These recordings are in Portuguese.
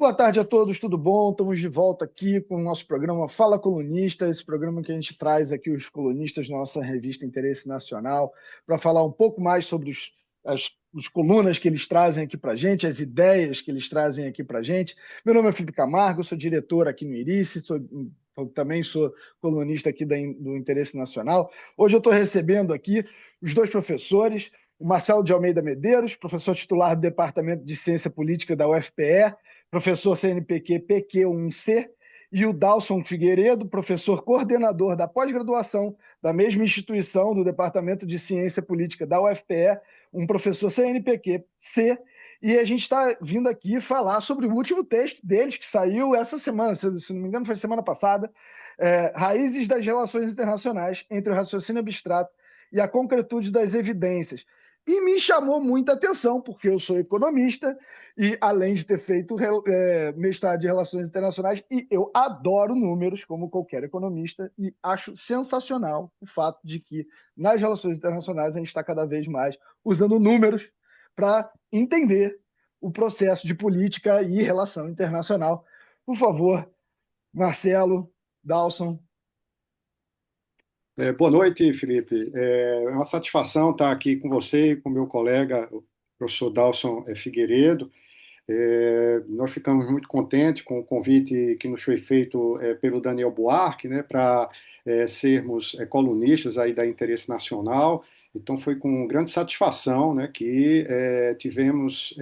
Boa tarde a todos, tudo bom? Estamos de volta aqui com o nosso programa Fala Colunista, esse programa que a gente traz aqui os colunistas da nossa revista Interesse Nacional para falar um pouco mais sobre os colunas que eles trazem aqui para a gente, as ideias que eles trazem aqui para a gente. Meu nome é Felipe Camargo, sou diretor aqui no Irice, também sou colunista aqui do Interesse Nacional. Hoje eu estou recebendo aqui os dois professores, o Marcelo de Almeida Medeiros, professor titular do Departamento de Ciência Política da UFPE, professor CNPq PQ1C, e o Dalson Figueiredo, professor coordenador da pós-graduação da mesma instituição, do Departamento de Ciência Política da UFPE, um professor CNPq-C, e a gente está vindo aqui falar sobre o último texto deles, que saiu essa semana, se não me engano foi semana passada, Raízes das Relações Internacionais entre o Raciocínio Abstrato e a Concretude das Evidências. E me chamou muita atenção, porque eu sou economista e, além de ter feito mestrado de Relações Internacionais, e eu adoro números, como qualquer economista, e acho sensacional o fato de que, nas relações internacionais, a gente está cada vez mais usando números para entender o processo de política e relação internacional. Por favor, Marcelo, Dalson. Boa noite, Felipe. É uma satisfação estar aqui com você e com meu colega, o professor Dalson Figueiredo. Nós ficamos muito contentes com o convite que nos foi feito pelo Daniel Buarque, né, para sermos colunistas aí da Interesse Nacional. Então, foi com grande satisfação, né, que tivemos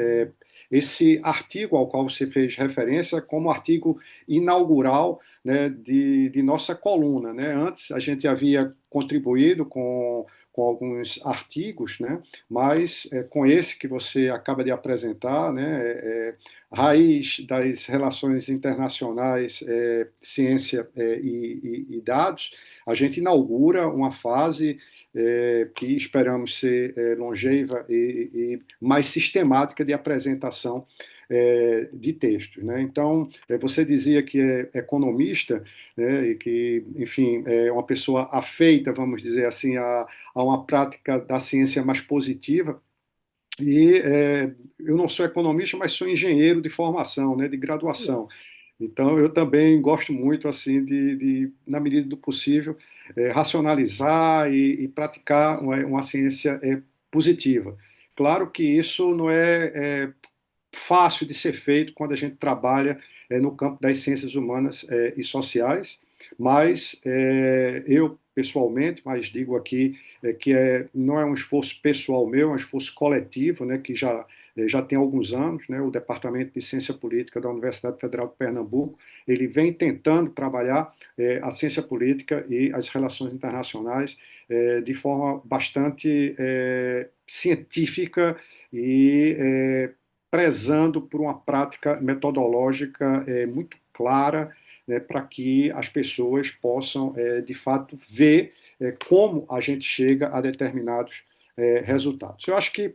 esse artigo ao qual você fez referência como artigo inaugural, né, de nossa coluna, né? Antes a gente havia contribuído com alguns artigos, né? Mas com esse que você acaba de apresentar, né? Raiz das Relações Internacionais, Ciência e Dados, a gente inaugura uma fase que esperamos ser longeva e mais sistemática de apresentação de textos, né? Então, você dizia que é economista, né, e que, enfim, é uma pessoa afeita, vamos dizer assim, a uma prática da ciência mais positiva. E eu não sou economista, mas sou engenheiro de formação, né, de graduação. Então, eu também gosto muito, assim, na medida do possível, racionalizar e praticar uma ciência positiva. Claro que isso não é fácil de ser feito quando a gente trabalha no campo das ciências humanas e sociais, mas eu, pessoalmente, mas digo aqui que não é um esforço pessoal meu, é um esforço coletivo, né, que já tem alguns anos, né, o Departamento de Ciência Política da Universidade Federal de Pernambuco, ele vem tentando trabalhar a ciência política e as relações internacionais de forma bastante científica e prezando por uma prática metodológica muito clara, né, para que as pessoas possam, de fato, ver como a gente chega a determinados resultados. Eu acho que,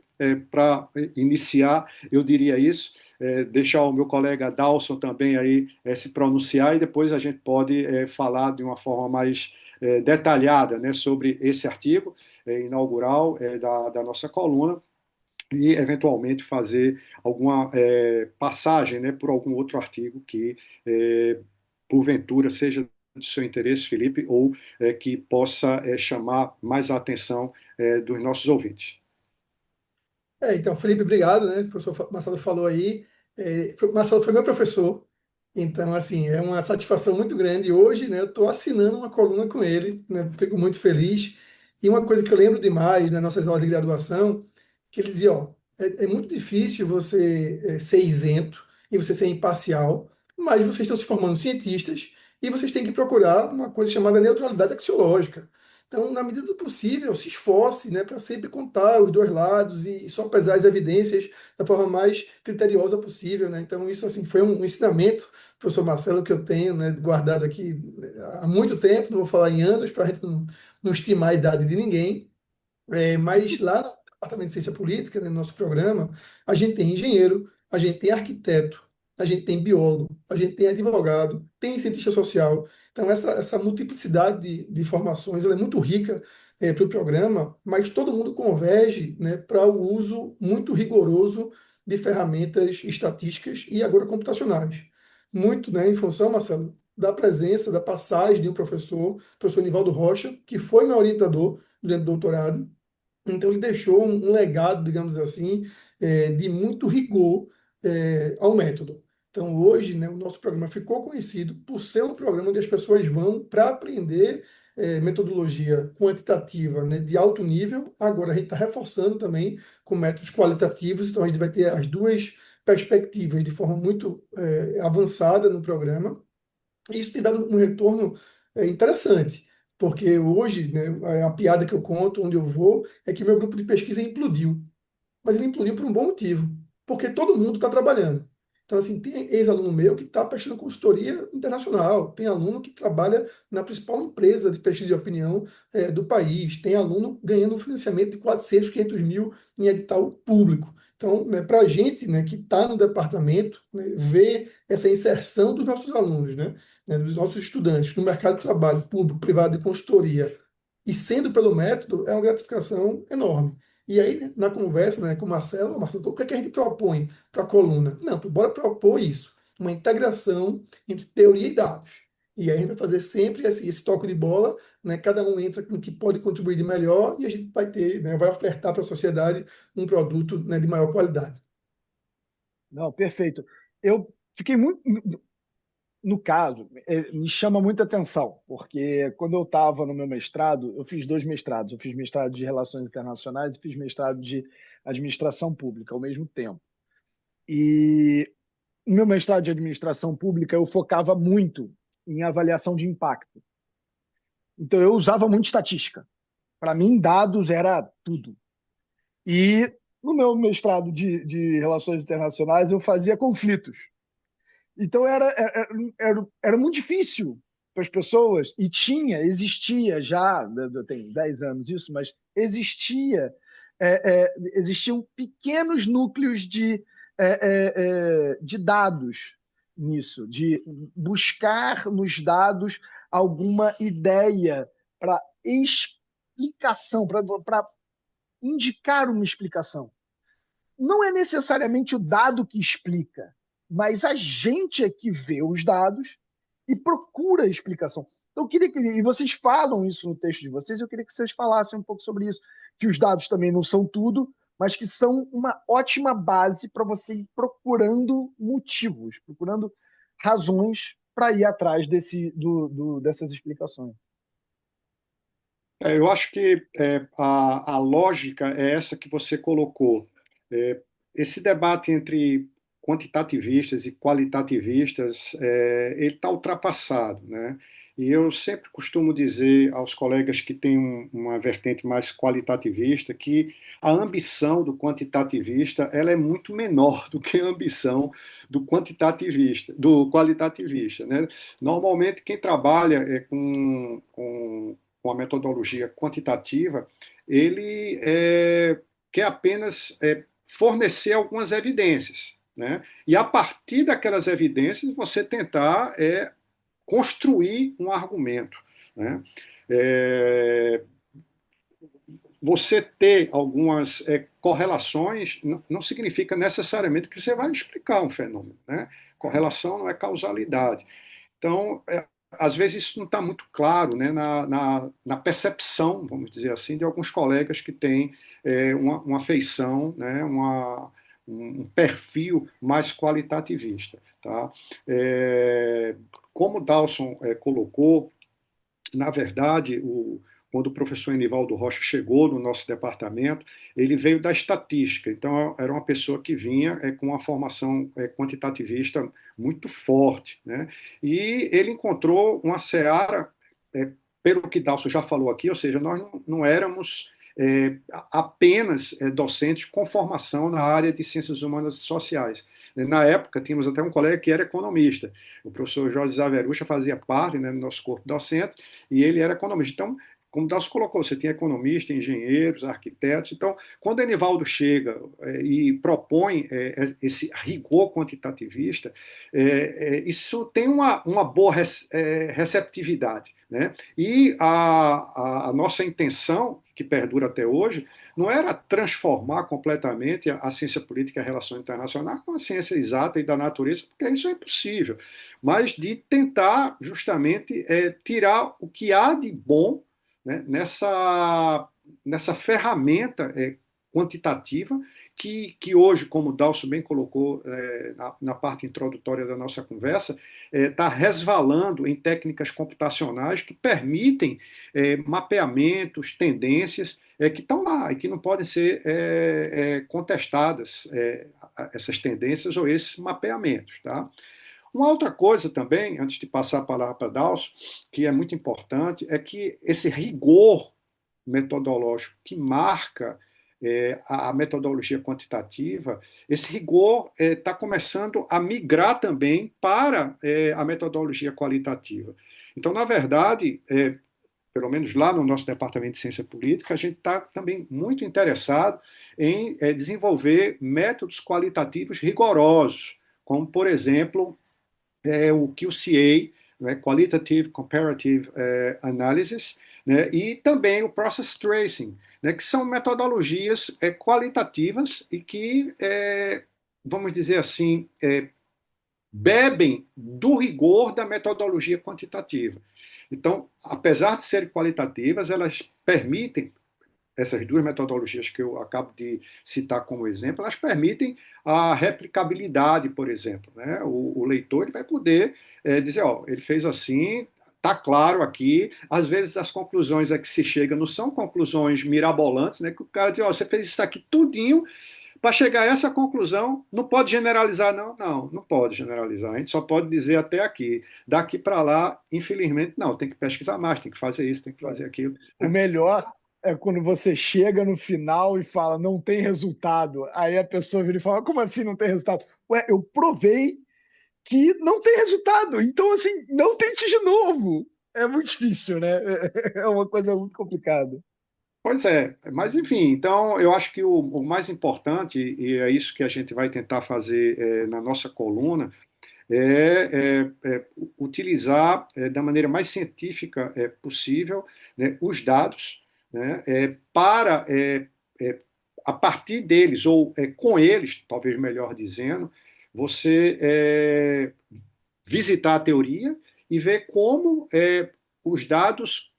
para iniciar, eu diria isso, deixar o meu colega Dalson também aí se pronunciar e depois a gente pode falar de uma forma mais detalhada, né, sobre esse artigo inaugural da nossa coluna e, eventualmente, fazer alguma passagem, né, por algum outro artigo que, porventura, seja do seu interesse, Felipe, ou que possa chamar mais a atenção dos nossos ouvintes. Então, Felipe, obrigado, né? O professor Marcelo falou aí. Marcelo foi meu professor, então, assim, é uma satisfação muito grande. Hoje, né, eu estou assinando uma coluna com ele, né? Fico muito feliz. E uma coisa que eu lembro demais nas nossas aulas de graduação, que ele dizia, ó, é muito difícil você ser isento e você ser imparcial, mas vocês estão se formando cientistas e vocês têm que procurar uma coisa chamada neutralidade axiológica. Então, na medida do possível, se esforce, né, para sempre contar os dois lados e só pesar as evidências da forma mais criteriosa possível, né? Então, isso assim foi um ensinamento, professor Marcelo, que eu tenho, né, guardado aqui há muito tempo, não vou falar em anos, para a gente não estimar a idade de ninguém. Mas lá no Departamento de Ciência Política, né, no nosso programa, a gente tem engenheiro, a gente tem arquiteto, a gente tem biólogo, a gente tem advogado, tem cientista social. Então, essa multiplicidade de formações ela é muito rica para o programa, mas todo mundo converge, né, para o uso muito rigoroso de ferramentas estatísticas e agora computacionais. Muito, né, em função, Marcelo, da presença, da passagem de um professor, o professor Nivaldo Rocha, que foi meu orientador durante o doutorado. Então, ele deixou um legado, digamos assim, de muito rigor ao método. Então, hoje, né, o nosso programa ficou conhecido por ser um programa onde as pessoas vão para aprender metodologia quantitativa, né, de alto nível. Agora, a gente está reforçando também com métodos qualitativos, então a gente vai ter as duas perspectivas de forma muito avançada no programa. Isso tem dado um retorno interessante, porque hoje, né, a piada que eu conto, onde eu vou, é que meu grupo de pesquisa implodiu. Mas ele implodiu por um bom motivo, porque todo mundo está trabalhando. Então, assim, tem ex-aluno meu que está prestando consultoria internacional, tem aluno que trabalha na principal empresa de pesquisa de opinião do país, tem aluno ganhando um financiamento de 400, 500 mil em edital público. Então, né, para a gente, né, que está no departamento, né, ver essa inserção dos nossos alunos, dos nossos estudantes no mercado de trabalho público, privado e consultoria, e sendo pelo método, é uma gratificação enorme. E aí, né, na conversa, né, com o Marcelo, Marcelo, o que é que a gente propõe para a coluna? Não, bora propor isso, uma integração entre teoria e dados. E aí a gente vai fazer sempre esse toque de bola, né, cada um entra com o que pode contribuir de melhor e a gente vai ter, né, vai ofertar para a sociedade um produto, né, de maior qualidade. Não, perfeito. Eu fiquei muito. No caso, me chama muita atenção, porque quando eu estava no meu mestrado, eu fiz dois mestrados. Eu fiz mestrado de Relações Internacionais e fiz mestrado de Administração Pública ao mesmo tempo. E no meu mestrado de Administração Pública, eu focava muito em avaliação de impacto. Então, eu usava muito estatística. Para mim, dados era tudo. E no meu mestrado de Relações Internacionais, eu fazia conflitos. Então era muito difícil para as pessoas, e existia já, tem 10 anos isso, mas existiam pequenos núcleos de dados nisso, de buscar nos dados alguma ideia para explicação, para indicar uma explicação. Não é necessariamente o dado que explica, mas a gente é que vê os dados e procura a explicação. Então, eu queria que, e vocês falam isso no texto de vocês, eu queria que vocês falassem um pouco sobre isso, que os dados também não são tudo, mas que são uma ótima base para você ir procurando motivos, procurando razões para ir atrás dessas explicações. Eu acho que a lógica é essa que você colocou. Esse debate entre quantitativistas e qualitativistas, ele está ultrapassado, né? E eu sempre costumo dizer aos colegas que têm uma vertente mais qualitativista que a ambição do quantitativista ela é muito menor do que a ambição do quantitativista, do qualitativista, né? Normalmente quem trabalha com a metodologia quantitativa, ele quer apenas fornecer algumas evidências, né? E a partir daquelas evidências você tentar construir um argumento, né? Você ter algumas correlações não significa necessariamente que você vai explicar um fenômeno, né? Correlação não é causalidade. Então, às vezes isso não está muito claro, né, na percepção, vamos dizer assim, de alguns colegas que têm uma feição, né, um perfil mais qualitativista. Tá? Como o Dawson colocou, na verdade, quando o professor Enivaldo Rocha chegou no nosso departamento, ele veio da estatística, então era uma pessoa que vinha com uma formação quantitativista muito forte, né? E ele encontrou uma seara, pelo que Dalson já falou aqui, ou seja, nós não éramos apenas docentes com formação na área de ciências humanas e sociais. Na época, tínhamos até um colega que era economista, o professor Jorge Zaverucha fazia parte, né, do nosso corpo docente, e ele era economista. Então, como o Dalcio colocou, você tinha economistas, engenheiros, arquitetos. Então, quando o Enivaldo chega e propõe esse rigor quantitativista, isso tem uma boa receptividade, né? E a nossa intenção, que perdura até hoje, não era transformar completamente a ciência política e a relação internacional com a ciência exata e da natureza, porque isso é impossível, mas de tentar justamente tirar o que há de bom, né, nessa ferramenta quantitativa que hoje, como o Dalcio bem colocou na parte introdutória da nossa conversa, está resvalando em técnicas computacionais que permitem mapeamentos, tendências que estão lá e que não podem ser contestadas, essas tendências ou esses mapeamentos. Tá? Uma outra coisa também, antes de passar a palavra para Dalcio, que é muito importante, é que esse rigor metodológico que marca a metodologia quantitativa, esse rigor está começando a migrar também para a metodologia qualitativa. Então, na verdade, pelo menos lá no nosso departamento de ciência política, a gente está também muito interessado em desenvolver métodos qualitativos rigorosos, como, por exemplo, o QCA, né, Qualitative Comparative Analysis, né, e também o Process Tracing, né, que são metodologias qualitativas e que, vamos dizer assim, bebem do rigor da metodologia quantitativa. Então, apesar de serem qualitativas, elas permitem, essas duas metodologias que eu acabo de citar como exemplo, elas permitem a replicabilidade, por exemplo. Né? O leitor ele vai poder dizer, ó, ele fez assim, está claro aqui. Às vezes as conclusões a que se chega não são conclusões mirabolantes, né? Que o cara diz, ó, você fez isso aqui tudinho para chegar a essa conclusão, não pode generalizar, não. Não, não pode generalizar. A gente só pode dizer até aqui. Daqui para lá, infelizmente, não. Tem que pesquisar mais, tem que fazer isso, tem que fazer aquilo. O melhor é quando você chega no final e fala, não tem resultado. Aí a pessoa vira e fala, como assim não tem resultado? Ué, eu provei que não tem resultado. Então, assim, não tente de novo. É muito difícil, né? É uma coisa muito complicada. Pois é, mas enfim, então eu acho que o mais importante, e é isso que a gente vai tentar fazer na nossa coluna, utilizar da maneira mais científica possível, né, os dados, né, para, a partir deles, ou com eles, talvez melhor dizendo, você visitar a teoria e ver como os dados,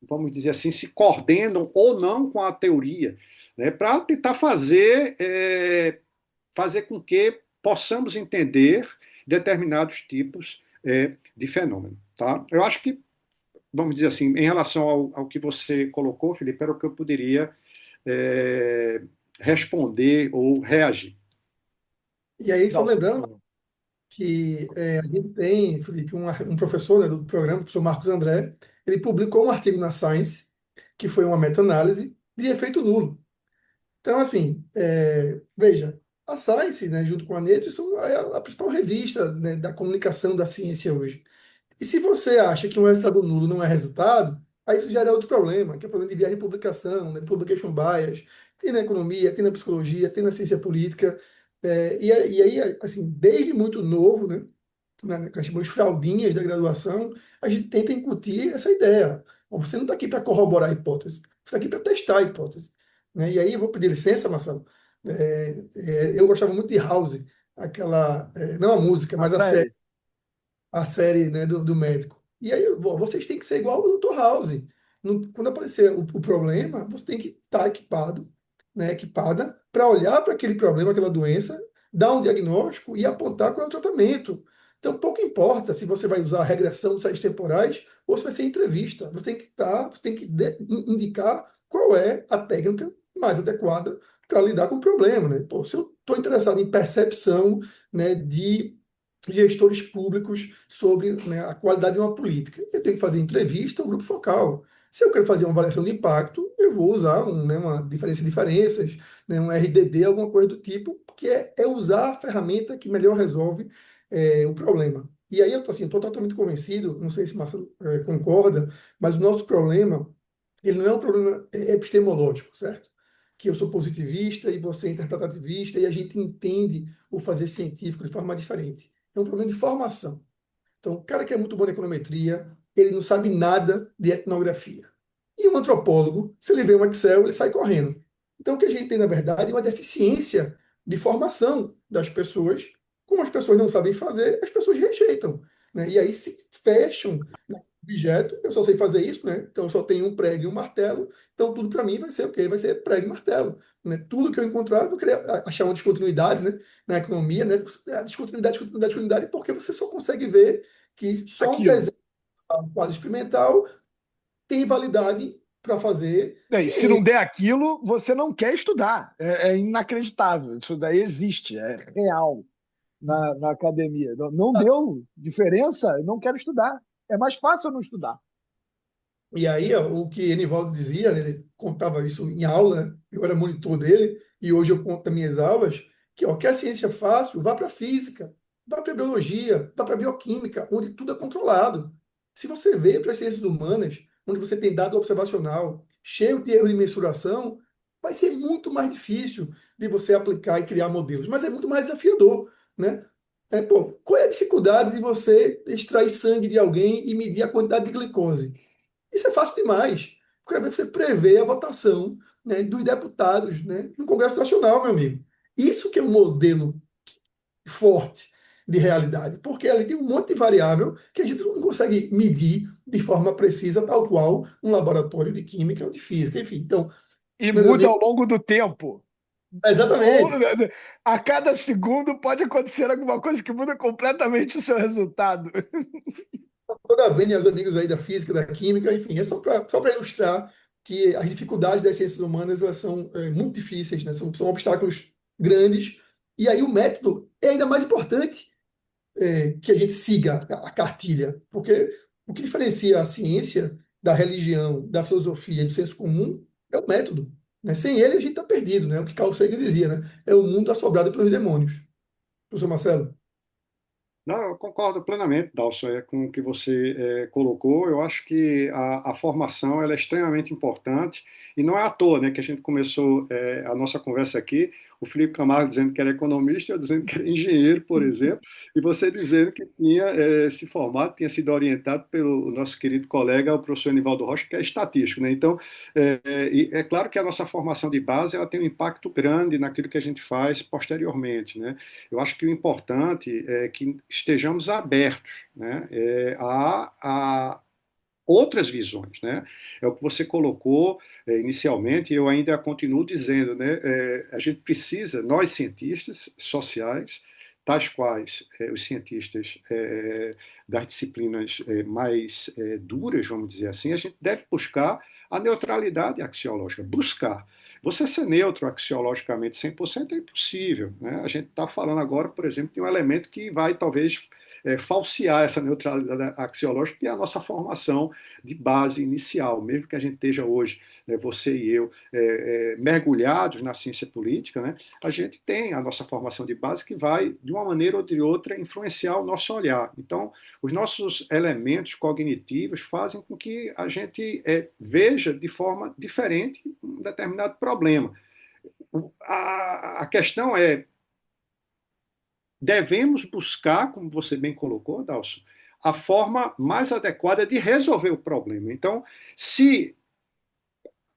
vamos dizer assim, se coordenam ou não com a teoria, né, para tentar fazer com que possamos entender determinados tipos de fenômeno. Tá? Eu acho que, vamos dizer assim, em relação ao que você colocou, Felipe, era o que eu poderia responder ou reagir. E aí, só Não, por lembrando favor. que a gente tem, Felipe, um professor, né, do programa, o professor Marcos André, ele publicou um artigo na Science, que foi uma meta-análise de efeito nulo. Então, assim, veja, a Science, né, junto com a Nature, são a principal revista, né, da comunicação da ciência hoje. E se você acha que um resultado nulo não é resultado, aí isso gera outro problema, que é o problema de viagem de publicação, né, de publication bias, tem na economia, tem na psicologia, tem na ciência política. E aí, assim, desde muito novo, né, que chamamos de fraldinhas da graduação, a gente tenta incutir essa ideia. Bom, você não está aqui para corroborar a hipótese, você está aqui para testar a hipótese. Né? E aí eu vou pedir licença, Marcelo. Eu gostava muito de House, aquela, não a música, A mas série. a série, né, do médico. E aí, vocês têm que ser igual ao Dr. House. Quando aparecer o problema, você tem que estar equipado, né, equipada, para olhar para aquele problema, aquela doença, dar um diagnóstico e apontar qual é o tratamento. Então, pouco importa se você vai usar a regressão dos séries temporais ou se vai ser entrevista. Você tem que indicar qual é a técnica mais adequada para lidar com o problema, né? Pô, se eu estou interessado em percepção, né, de gestores públicos sobre, né, a qualidade de uma política. Eu tenho que fazer entrevista ao grupo focal. Se eu quero fazer uma avaliação de impacto, eu vou usar uma diferença de diferenças, né, um RDD, alguma coisa do tipo, que é usar a ferramenta que melhor resolve o problema. E aí eu estou assim, tô totalmente convencido, não sei se Marcelo concorda, mas o nosso problema, ele não é um problema epistemológico, certo? Que eu sou positivista e você é interpretativista e a gente entende o fazer científico de forma diferente. É um problema de formação. Então, o cara que é muito bom em econometria, ele não sabe nada de etnografia. E um antropólogo, se ele vê um Excel, ele sai correndo. Então, o que a gente tem, na verdade, é uma deficiência de formação das pessoas. Como as pessoas não sabem fazer, as pessoas rejeitam, né? E aí se fecham no objeto. Eu só sei fazer isso, né? Então, eu só tenho um prego e um martelo. Então, tudo para mim vai ser o quê? Vai ser prego e martelo, né? Tudo que eu encontrar, eu vou querer achar uma descontinuidade, né? Na economia, né? Descontinuidade, descontinuidade, descontinuidade, porque você só consegue ver que só um Aquilo. desenho, um quadro experimental tem validade para fazer E se não ciência. der aquilo, você não quer estudar. É inacreditável. Isso daí existe, é real na academia. Não deu diferença, eu não quero estudar. É mais fácil eu não estudar. E aí, ó, o que Enivaldo dizia, né, ele contava isso em aula, né, eu era monitor dele, e hoje eu conto nas minhas aulas, que ó, quer a ciência fácil, vá para a física, vá para a biologia, vá para a bioquímica, onde tudo é controlado. Se você veio para as ciências humanas, onde você tem dado observacional, cheio de erro de mensuração, vai ser muito mais difícil de você aplicar e criar modelos, mas é muito mais desafiador, né? Pô, qual é a dificuldade de você extrair sangue de alguém e medir a quantidade de glicose? Isso é fácil demais. Porque você prevê a votação, né, dos deputados, né, no Congresso Nacional, meu amigo. Isso que é um modelo forte de realidade, porque ali tem um monte de variável que a gente não consegue medir de forma precisa, tal qual um laboratório de química ou de física, enfim. Então, E meus muda amigos, ao longo do tempo. Ou exatamente. a cada segundo pode acontecer alguma coisa que muda completamente o seu resultado. Toda vez, meus amigos aí da física, da química, enfim, é só para ilustrar que as dificuldades das ciências humanas elas são muito difíceis, né? São obstáculos grandes. E aí o método é ainda mais importante que a gente siga a cartilha, porque o que diferencia a ciência da religião, da filosofia e do senso comum é o método, né? Sem ele a gente está perdido, né? O que Carl Sagan dizia, né? É o mundo assombrado pelos demônios. Professor Marcelo? Não, eu concordo plenamente, Dalson, com o que você colocou. Eu acho que a formação ela é extremamente importante e não é à toa, né, que a gente começou a nossa conversa aqui, o Felipe Camargo dizendo que era economista, eu dizendo que era engenheiro, por exemplo, e você dizendo que tinha se formado, tinha sido orientado pelo nosso querido colega, o professor Enivaldo Rocha, que é estatístico, né? Então, e é claro que a nossa formação de base ela tem um impacto grande naquilo que a gente faz posteriormente, né? Eu acho que o importante é que estejamos abertos, né, a outras visões, né? É o que você colocou inicialmente, e eu ainda continuo dizendo, né? A gente precisa, nós cientistas sociais, tais quais os cientistas das disciplinas mais duras, vamos dizer assim, a gente deve buscar a neutralidade axiológica, buscar. Você ser neutro axiologicamente 100% é impossível, né? A gente está falando agora, por exemplo, de um elemento que vai talvez falsear essa neutralidade axiológica, que é a nossa formação de base inicial, mesmo que a gente esteja hoje, né, você e eu, mergulhados na ciência política, né, a gente tem a nossa formação de base que vai, de uma maneira ou de outra, influenciar o nosso olhar. Então, os nossos elementos cognitivos fazem com que a gente veja de forma diferente um determinado problema. A questão é, devemos buscar, como você bem colocou, Dalson, a forma mais adequada de resolver o problema. Então, se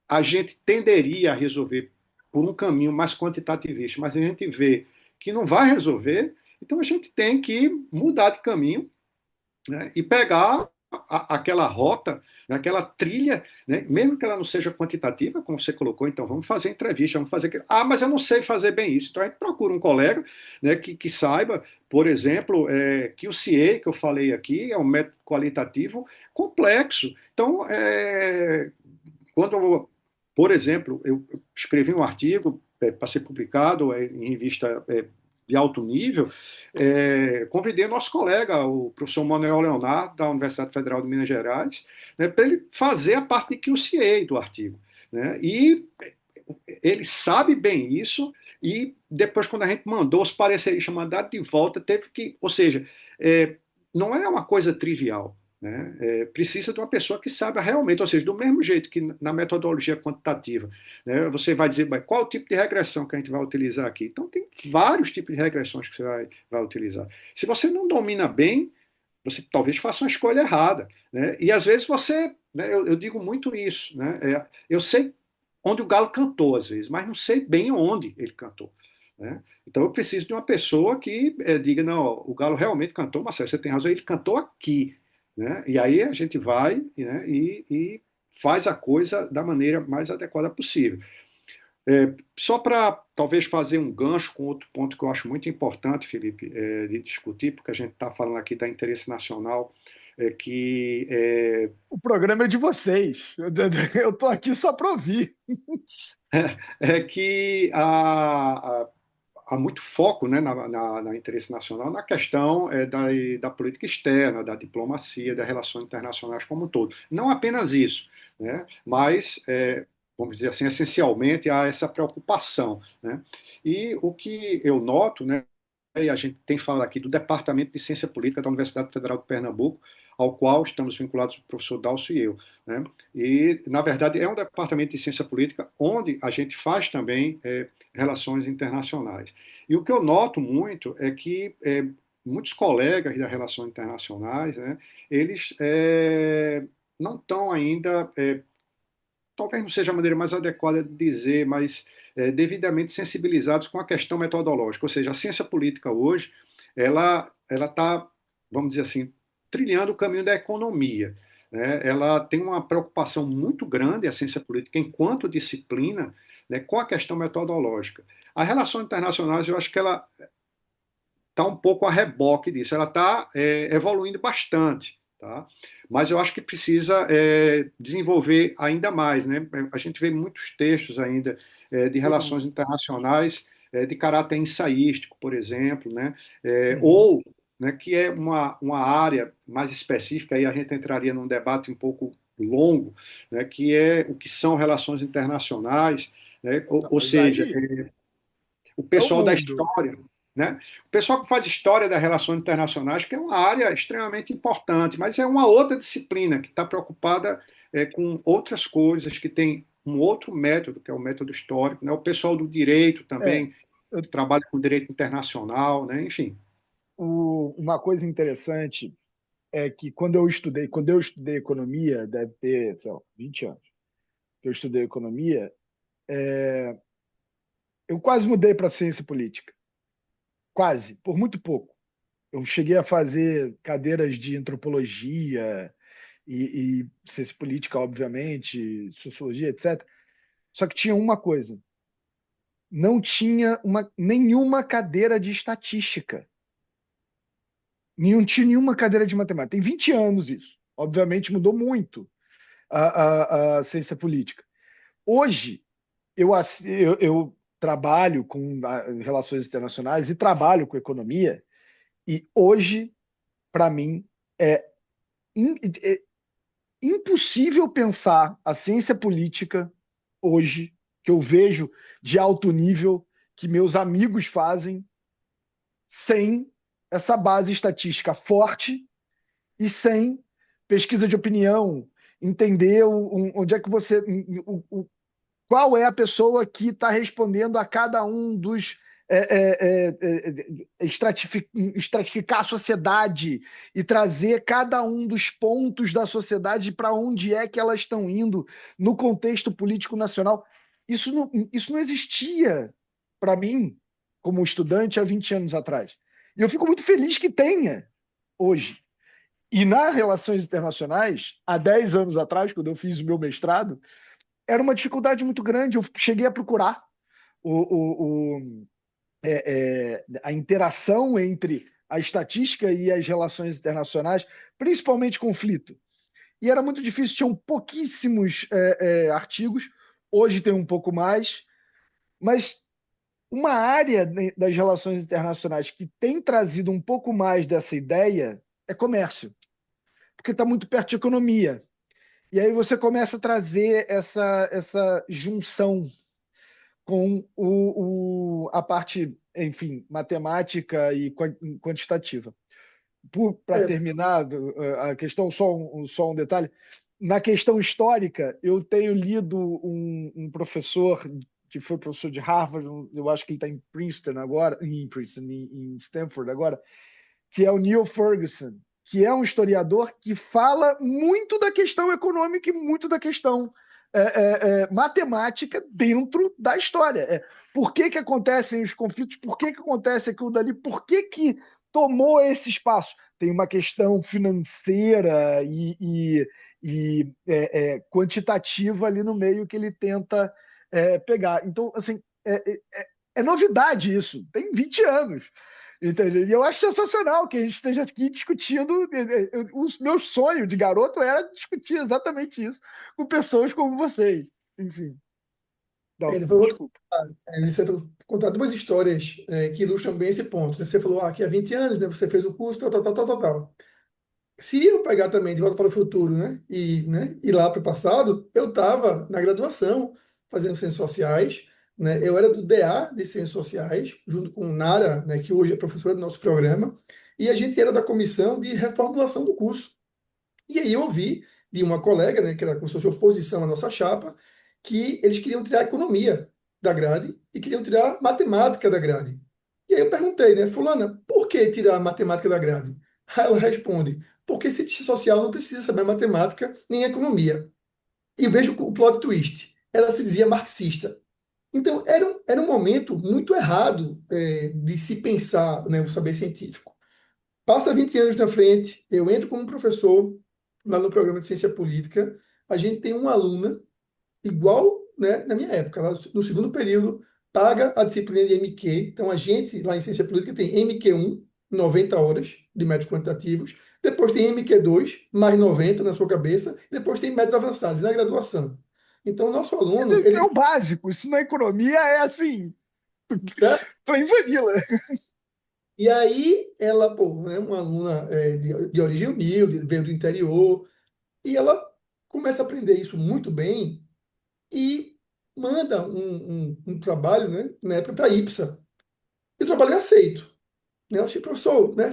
a gente tenderia a resolver por um caminho mais quantitativista, mas a gente vê que não vai resolver, então a gente tem que mudar de caminho, né, e pegar aquela rota, né, aquela trilha, né, mesmo que ela não seja quantitativa, como você colocou, então vamos fazer entrevista, vamos fazer aquilo. Ah, mas eu não sei fazer bem isso. Então a gente procura um colega, né, que saiba, por exemplo, que o CIE, que eu falei aqui, é um método qualitativo complexo. Então, quando, por exemplo, eu escrevi um artigo para ser publicado em revista de alto nível, convidei o nosso colega, o professor Manuel Leonardo, da Universidade Federal de Minas Gerais, né, para ele fazer a parte de QCA do artigo. Né, e ele sabe bem isso, e depois, quando a gente mandou os pareceristas mandados de volta, teve que, ou seja, não é uma coisa trivial. Né? Precisa de uma pessoa que saiba realmente, ou seja, do mesmo jeito que na metodologia quantitativa, né, você vai dizer, mas qual o tipo de regressão que a gente vai utilizar aqui? Então, tem vários tipos de regressões que você vai utilizar. Se você não domina bem, você talvez faça uma escolha errada. Né? E às vezes você, né, eu digo muito isso, né? Eu sei onde o galo cantou às vezes, mas não sei bem onde ele cantou. Né? Então eu preciso de uma pessoa que diga, não, ó, o galo realmente cantou, Marcelo, você tem razão, ele cantou aqui. Né? E aí a gente vai, né, e faz a coisa da maneira mais adequada possível. Só para talvez fazer um gancho com outro ponto que eu acho muito importante, Felipe, de discutir, porque a gente está falando aqui da interesse nacional, que O programa é de vocês. Eu estou aqui só para ouvir. que há muito foco, né, na interesse nacional na questão da política externa, da diplomacia, das relações internacionais como um todo. Não apenas isso, né, mas, vamos dizer assim, essencialmente há essa preocupação. Né, e o que eu noto, né, e a gente tem falado aqui do Departamento de Ciência Política da Universidade Federal de Pernambuco, ao qual estamos vinculados o professor Dalcio e eu. Né? E, na verdade, é um departamento de ciência política onde a gente faz também relações internacionais. E o que eu noto muito é que muitos colegas das relações internacionais, né, eles não estão ainda, talvez não seja a maneira mais adequada de dizer, mas devidamente sensibilizados com a questão metodológica. Ou seja, a ciência política hoje, ela está, vamos dizer assim, trilhando o caminho da economia. Né? Ela tem uma preocupação muito grande, a ciência política, enquanto disciplina, né, com a questão metodológica. As relações internacionais, eu acho que ela está um pouco a reboque disso, ela está evoluindo bastante. Tá? Mas eu acho que precisa desenvolver ainda mais. Né? A gente vê muitos textos ainda de relações internacionais de caráter ensaístico, por exemplo, né? Ou né, que é uma área mais específica, aí a gente entraria num debate um pouco longo, né, que é o que são relações internacionais, né? Ou Mas seja, aí o é o pessoal da mundo. história, né? O pessoal que faz história das relações internacionais, que é uma área extremamente importante, mas é uma outra disciplina que está preocupada com outras coisas, que tem um outro método, que é o método histórico, né? O pessoal do direito É, também, eu- que trabalha com direito internacional, né? Enfim. uma coisa interessante é que quando eu estudei economia, deve ter, sei lá, 20 anos que eu estudei economia, eu quase mudei para ciência política. Quase, por muito pouco. Eu cheguei a fazer cadeiras de antropologia e ciência política, obviamente, sociologia, etc. Só que tinha uma coisa: não tinha nenhuma cadeira de estatística. Não tinha nenhuma cadeira de matemática. Tem 20 anos isso. Obviamente mudou muito a ciência política. Hoje, eu trabalho com relações internacionais e trabalho com economia, e hoje, para mim, é, é impossível pensar a ciência política hoje, que eu vejo de alto nível, que meus amigos fazem, sem essa base estatística forte e sem pesquisa de opinião, entender onde é que você. Qual é a pessoa que está respondendo a cada um dos. Estratificar a sociedade e trazer cada um dos pontos da sociedade para onde é que elas estão indo no contexto político nacional. Isso não existia para mim, como estudante, há 20 anos atrás. E eu fico muito feliz que tenha hoje. E nas relações internacionais, há 10 anos atrás, quando eu fiz o meu mestrado, era uma dificuldade muito grande. Eu cheguei a procurar a interação entre a estatística e as relações internacionais, principalmente conflito. E era muito difícil, tinham pouquíssimos artigos, hoje tem um pouco mais, mas uma área das relações internacionais que tem trazido um pouco mais dessa ideia é comércio, porque está muito perto de economia. E aí você começa a trazer essa junção com a parte, enfim, matemática e quantitativa. para É, terminar a questão, só um detalhe. Na questão histórica, eu tenho lido um professor que foi professor de Harvard, eu acho que ele está em Princeton agora, em Stanford agora, que é o Neil Ferguson, que é um historiador que fala muito da questão econômica e muito da questão matemática dentro da história. Por que acontecem os conflitos? Por que acontece aquilo dali? Por que tomou esse espaço? Tem uma questão financeira e quantitativa ali no meio que ele tenta pegar. Então, assim, é novidade isso. Tem 20 anos. Entendeu? E eu acho sensacional que a gente esteja aqui discutindo. O meu sonho de garoto era discutir exatamente isso com pessoas como vocês. Enfim, ele não, falou, desculpa. ele sempre contar duas histórias que ilustram bem esse ponto, né? Você falou, que há 20 anos, né, você fez o curso, tal, tal, tal, tal, tal, tal. Se eu pegar também de volta para o futuro, né, ir lá para o passado, eu estava na graduação fazendo ciências sociais, né, eu era do DA de ciências sociais, junto com Nara, né, que hoje é professora do nosso programa, e a gente era da comissão de reformulação do curso. E aí eu ouvi de uma colega, né, que era como se fosse oposição à nossa chapa, que eles queriam tirar a economia da grade e queriam tirar matemática da grade. E aí eu perguntei, né, fulana, por que tirar a matemática da grade? Aí ela responde, porque cientista social não precisa saber matemática nem economia. E vejo o plot twist. Ela se dizia marxista. Então, era um momento muito errado de se pensar, né, o saber científico. Passa 20 anos na frente, eu entro como professor lá no programa de ciência política, a gente tem uma aluna igual, né, na minha época, lá no segundo período, paga a disciplina de MQ. Então, a gente lá em ciência política tem MQ1, 90 horas de métodos quantitativos, depois tem MQ2, mais 90 na sua cabeça, depois tem métodos avançados na graduação. Então, o nosso aluno, ele, É o básico. Isso na economia é assim, certo? plain vanilla. E aí, ela, pô, né, uma aluna de origem humilde, veio do interior, e ela começa a aprender isso muito bem e manda um trabalho, né, na época para a IPSA. E o trabalho é aceito. Né? Ela disse, professor, né,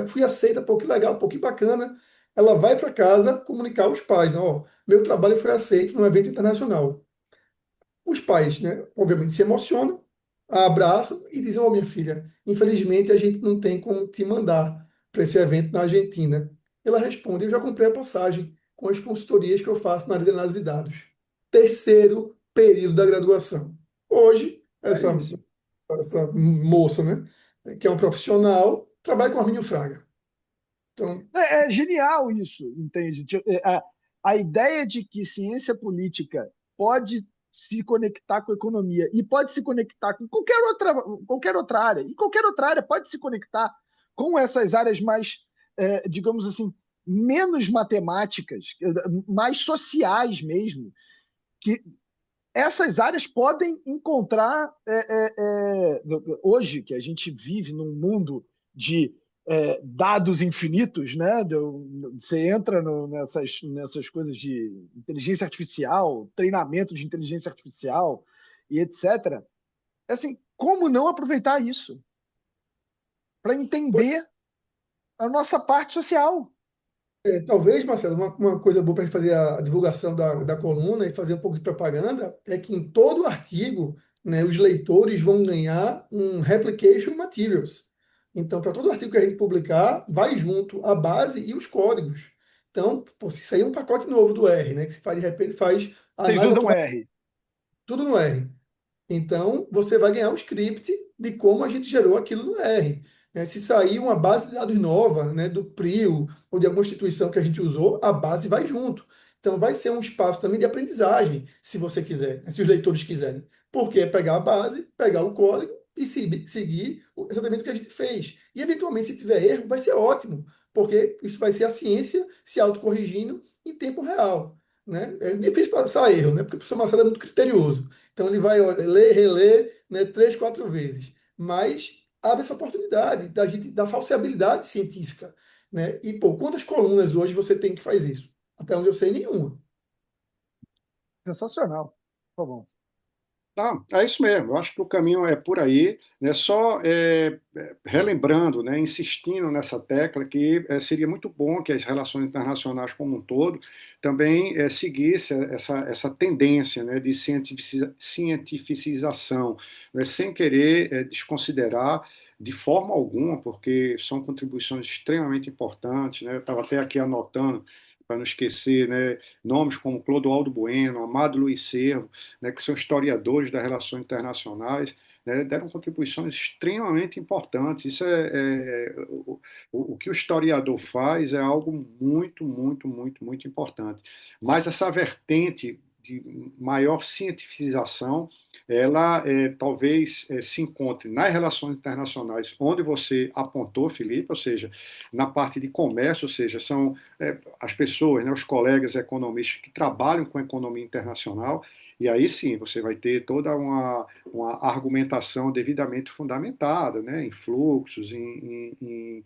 fui aceita, pô, que legal, pô, que bacana. Ela vai para casa comunicar aos pais, né, ó, meu trabalho foi aceito num evento internacional. Os pais, né, obviamente se emocionam, a abraçam e dizem, ô minha filha, infelizmente a gente não tem como te mandar para esse evento na Argentina. Ela responde, eu já comprei a passagem com as consultorias que eu faço na área de análise de dados. Terceiro período da graduação. Hoje, É isso. essa moça, né, que é um profissional, trabalha com Arminio Fraga. Então, É genial isso, entende? A ideia de que ciência política pode se conectar com a economia e pode se conectar com qualquer outra área, e qualquer outra área pode se conectar com essas áreas mais, digamos assim, menos matemáticas, mais sociais mesmo, que essas áreas podem encontrar hoje que a gente vive num mundo de dados infinitos, né? Você entra nessas coisas de inteligência artificial, treinamento de inteligência artificial e etc. Assim, como não aproveitar isso para entender a nossa parte social? talvez, Marcelo, uma coisa boa para fazer a divulgação da coluna e fazer um pouco de propaganda é que em todo artigo, né, os leitores vão ganhar um replication materials. Então, para todo artigo que a gente publicar, vai junto a base e os códigos. Então, pô, se sair um pacote novo do R, né, que se faz, de repente faz Vocês análise usam automática, R. tudo no R. Então, você vai ganhar um script de como a gente gerou aquilo no R. Né? Se sair uma base de dados nova, né, do PRIO ou de alguma instituição que a gente usou, a base vai junto. Então, vai ser um espaço também de aprendizagem, se você quiser, né, se os leitores quiserem. Porque é pegar a base, pegar o código e seguir exatamente o que a gente fez. E, eventualmente, se tiver erro, vai ser ótimo, porque isso vai ser a ciência se autocorrigindo em tempo real. Né? É difícil passar erro, né? Porque o professor Marcelo é muito criterioso. Então ele vai ler, reler, né, 3, 4 vezes. Mas abre essa oportunidade da gente da falseabilidade científica, né? E pô, quantas colunas hoje você tem que faz isso? Até onde eu sei, nenhuma. Sensacional. Tá bom. Tá, é isso mesmo. Eu acho que o caminho é por aí, né? Só relembrando, né, insistindo nessa tecla que seria muito bom que as relações internacionais como um todo também seguisse essa tendência, né, de cientificização, né, sem querer desconsiderar de forma alguma, porque são contribuições extremamente importantes, né? Eu estava até aqui anotando para não esquecer, né, nomes como Clodoaldo Bueno, Amado Luiz Cervo, né, que são historiadores das relações internacionais, né, deram contribuições extremamente importantes. Isso o que o historiador faz é algo muito, muito, muito, muito importante. Mas essa vertente de maior cientificação, ela talvez se encontre nas relações internacionais, onde você apontou, Felipe, ou seja, na parte de comércio, ou seja, são as pessoas, né, os colegas economistas que trabalham com economia internacional, e aí sim você vai ter toda uma argumentação devidamente fundamentada, né, em fluxos, em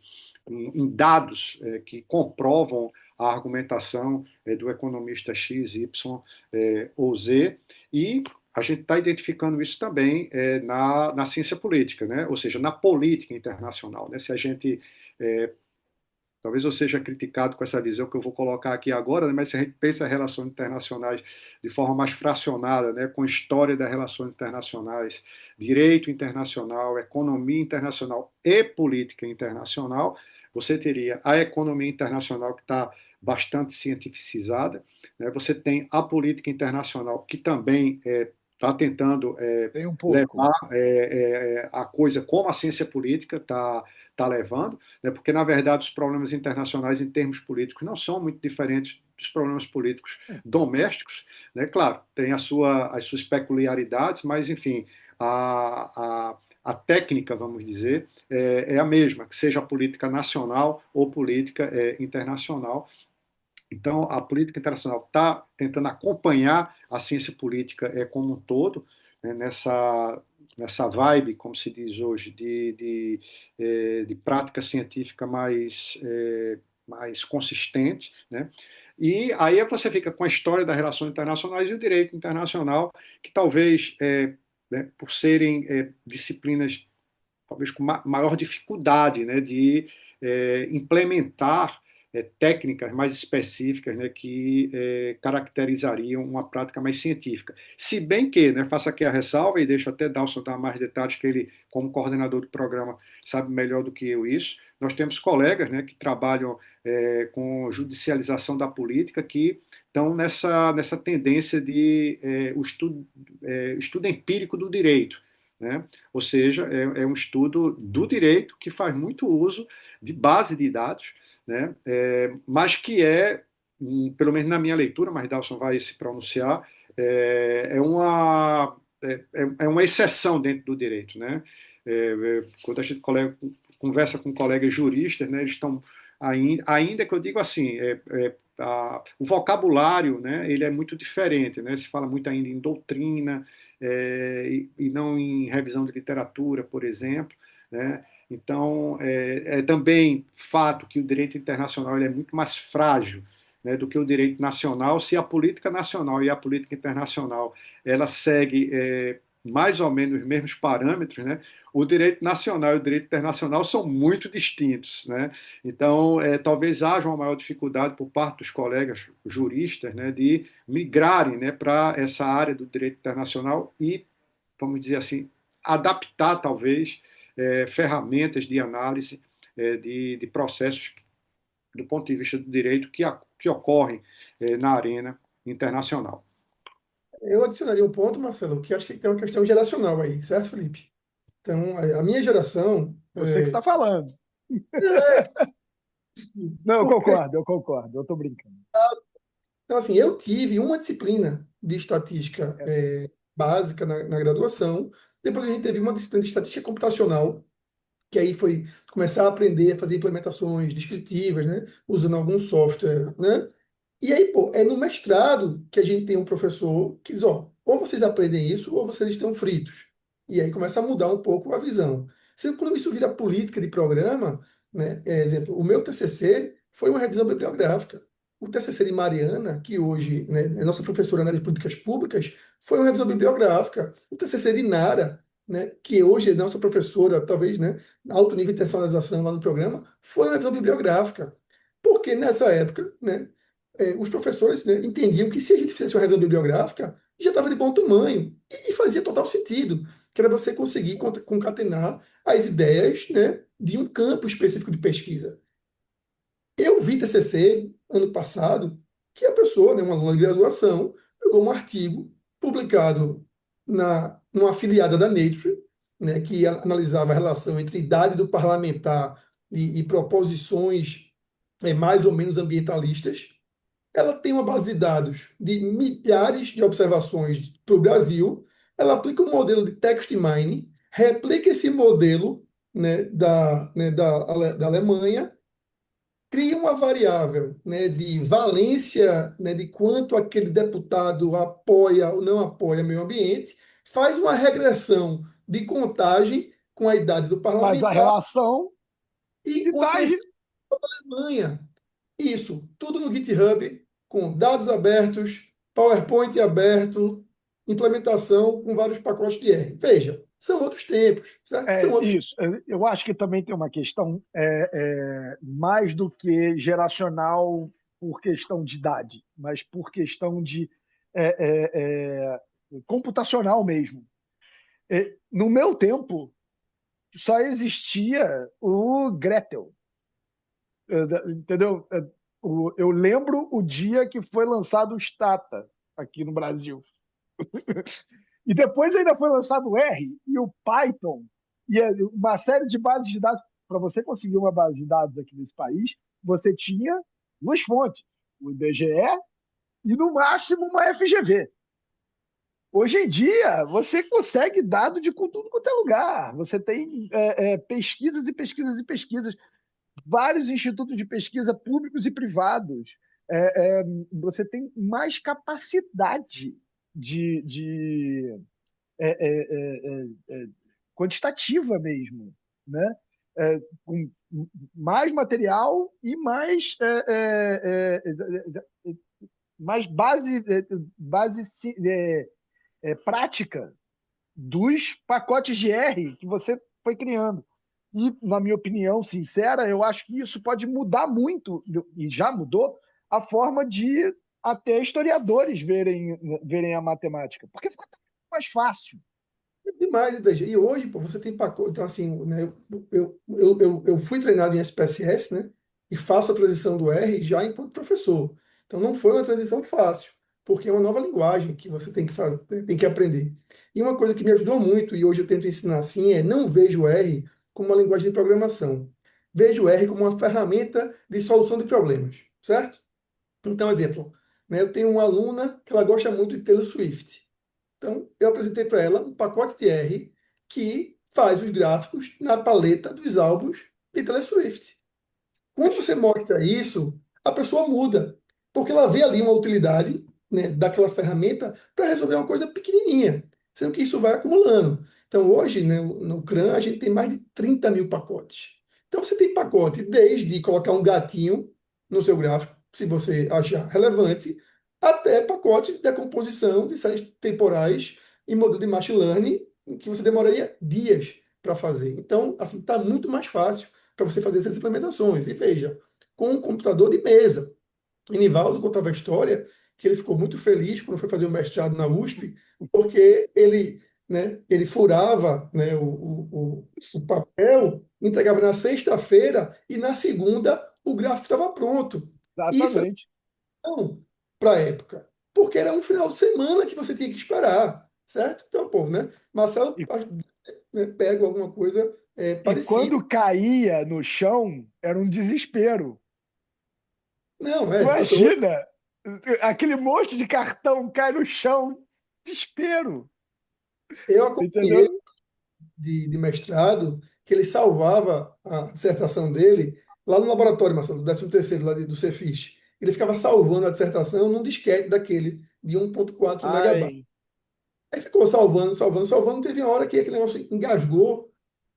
dados que comprovam a argumentação do economista X, Y ou Z, e a gente está identificando isso também na ciência política, né? Ou seja, na política internacional. Né? Se a gente talvez eu seja criticado com essa visão que eu vou colocar aqui agora, né? Mas se a gente pensa em relações internacionais de forma mais fracionada, né? Com história das relações internacionais, direito internacional, economia internacional e política internacional, você teria a economia internacional que está bastante cientificizada, né? Você tem a política internacional que também está tentando Tem um pouco. levar a coisa como a ciência política está levando, né? Porque, na verdade, os problemas internacionais em termos políticos não são muito diferentes dos problemas políticos domésticos. Né? Claro, tem as suas peculiaridades, mas, enfim, a técnica, vamos dizer, é a mesma, que seja a política nacional ou política internacional. Então, a política internacional está tentando acompanhar a ciência política como um todo, né, nessa vibe, como se diz hoje, de prática científica mais consistente. Né? E aí você fica com a história das relações internacionais e o direito internacional, que talvez, né, por serem disciplinas talvez com maior dificuldade, né, de implementar técnicas mais específicas, né, que caracterizariam uma prática mais científica. Se bem que, né, faço aqui a ressalva e deixo até Dalson dar mais detalhes, que ele, como coordenador do programa, sabe melhor do que eu isso. Nós temos colegas, né, que trabalham com judicialização da política, que estão nessa tendência de estudo empírico do direito. Né? Ou seja, é um estudo do direito que faz muito uso de base de dados, né? Mas que pelo menos na minha leitura, mas Dalson vai se pronunciar, é uma exceção dentro do direito. Né? Quando a gente conversa com colegas juristas, né, eles estão ainda que eu digo assim, o vocabulário, né, ele é muito diferente, né? Se fala muito ainda em doutrina, e não em revisão de literatura, por exemplo. Né? Então, é também fato que o direito internacional ele é muito mais frágil, né, do que o direito nacional, se a política nacional e a política internacional ela segue mais ou menos os mesmos parâmetros, né? O direito nacional e o direito internacional são muito distintos. Né? Então, talvez haja uma maior dificuldade por parte dos colegas juristas, né, de migrarem, né, para essa área do direito internacional e, vamos dizer assim, adaptar, talvez, ferramentas de análise de processos do ponto de vista do direito que ocorrem na arena internacional. Eu adicionaria um ponto, Marcelo, que acho que tem uma questão geracional aí, certo, Felipe? Então, a minha geração, Você que está falando. Não, porque, eu concordo, eu estou brincando. então, assim, eu tive uma disciplina de estatística básica na graduação, depois a gente teve uma disciplina de estatística computacional, que aí foi começar a aprender a fazer implementações descritivas, né, usando algum software, né? E aí, pô, é no mestrado que a gente tem um professor que diz, ó, ou vocês aprendem isso, ou vocês estão fritos. E aí começa a mudar um pouco a visão. Sendo que quando isso vira política de programa, né, exemplo, o meu TCC foi uma revisão bibliográfica. o TCC de Mariana, que hoje, né, é nossa professora na área de políticas públicas, foi uma revisão bibliográfica. O TCC de Nara, né, que hoje é nossa professora, talvez, né, alto nível de internacionalização lá no programa, foi uma revisão bibliográfica. Porque nessa época, né, os professores, né, entendiam que se a gente fizesse uma revisão bibliográfica, já estava de bom tamanho e fazia total sentido, que era você conseguir concatenar as ideias, né, de um campo específico de pesquisa. Eu vi TCC ano passado que a pessoa, né, uma aluna de graduação, pegou um artigo publicado numa afiliada da Nature, né, que analisava a relação entre idade do parlamentar e proposições mais ou menos ambientalistas. Ela tem uma base de dados de milhares de observações para o Brasil. Ela aplica um modelo de text mining, replica esse modelo, né, da Alemanha, cria uma variável, né, de valência, né, de quanto aquele deputado apoia ou não apoia meio ambiente, faz uma regressão de contagem com a idade do Faz a parlamentar relação e e tá encontra um aí. efeito da Alemanha. Isso, tudo no GitHub, com dados abertos, PowerPoint aberto, implementação com vários pacotes de R. Veja, são outros tempos, certo? São É outros. isso. Eu acho que também tem uma questão mais do que geracional por questão de idade, mas por questão de computacional mesmo. No meu tempo, só existia o Gretel, entendeu? Eu lembro o dia que foi lançado o Stata aqui no Brasil. E depois ainda foi lançado o R e o Python e uma série de bases de dados. Para você conseguir uma base de dados aqui nesse país, você tinha duas fontes, o IBGE e, no máximo, uma FGV. Hoje em dia, você consegue dado de tudo quanto é lugar. Você tem pesquisas e pesquisas e pesquisas, vários institutos de pesquisa públicos e privados. Você tem mais capacidade de é, é, é, quantitativa mesmo, né? Com mais material e mais base prática dos pacotes de R que você foi criando. E, na minha opinião sincera, eu acho que isso pode mudar muito, e já mudou, a forma de até historiadores verem a matemática, porque fica mais fácil. Demais, veja. E hoje, pô, você tem pacote. Então, assim, né, eu fui treinado em SPSS, né? E faço a transição do R já enquanto professor. Então, não foi uma transição fácil, porque é uma nova linguagem que você tem que fazer, tem que aprender. E uma coisa que me ajudou muito, e hoje eu tento ensinar assim, é não vejo o R como uma linguagem de programação. Vejo o R como uma ferramenta de solução de problemas, certo? Então, exemplo, né, eu tenho uma aluna que ela gosta muito de Taylor Swift. Então, eu apresentei para ela um pacote de R que faz os gráficos na paleta dos álbuns de Taylor Swift. Quando você mostra isso, a pessoa muda, porque ela vê ali uma utilidade, né, daquela ferramenta para resolver uma coisa pequenininha, sendo que isso vai acumulando. Então, hoje, né, no CRAN, a gente tem mais de 30 mil pacotes. Então, você tem pacote desde colocar um gatinho no seu gráfico, se você achar relevante, até pacote de decomposição de séries temporais em modelo de machine learning, em que você demoraria dias para fazer. Então, assim, está muito mais fácil para você fazer essas implementações. E veja, com um computador de mesa. O Nivaldo contava a história que ele ficou muito feliz quando foi fazer o mestrado na USP, porque ele furava, né, o papel, entregava na sexta-feira e na segunda o gráfico estava pronto. E isso era Exatamente. bom para a época, porque era um final de semana que você tinha que esperar, certo? Então, pô, né? Marcelo, E, né, pega alguma coisa e parecida. quando caía no chão, era um desespero. Não, Imagina, aquele monte de cartão cai no chão, desespero, eu acompanhei entendeu? de mestrado que ele salvava a dissertação dele lá no laboratório, Marcelo, do 13º lá do Cefis. Ele ficava salvando a dissertação num disquete daquele de 1,4 megabytes. Ai, Aí ficou salvando, salvando, salvando. Teve uma hora que aquele negócio engasgou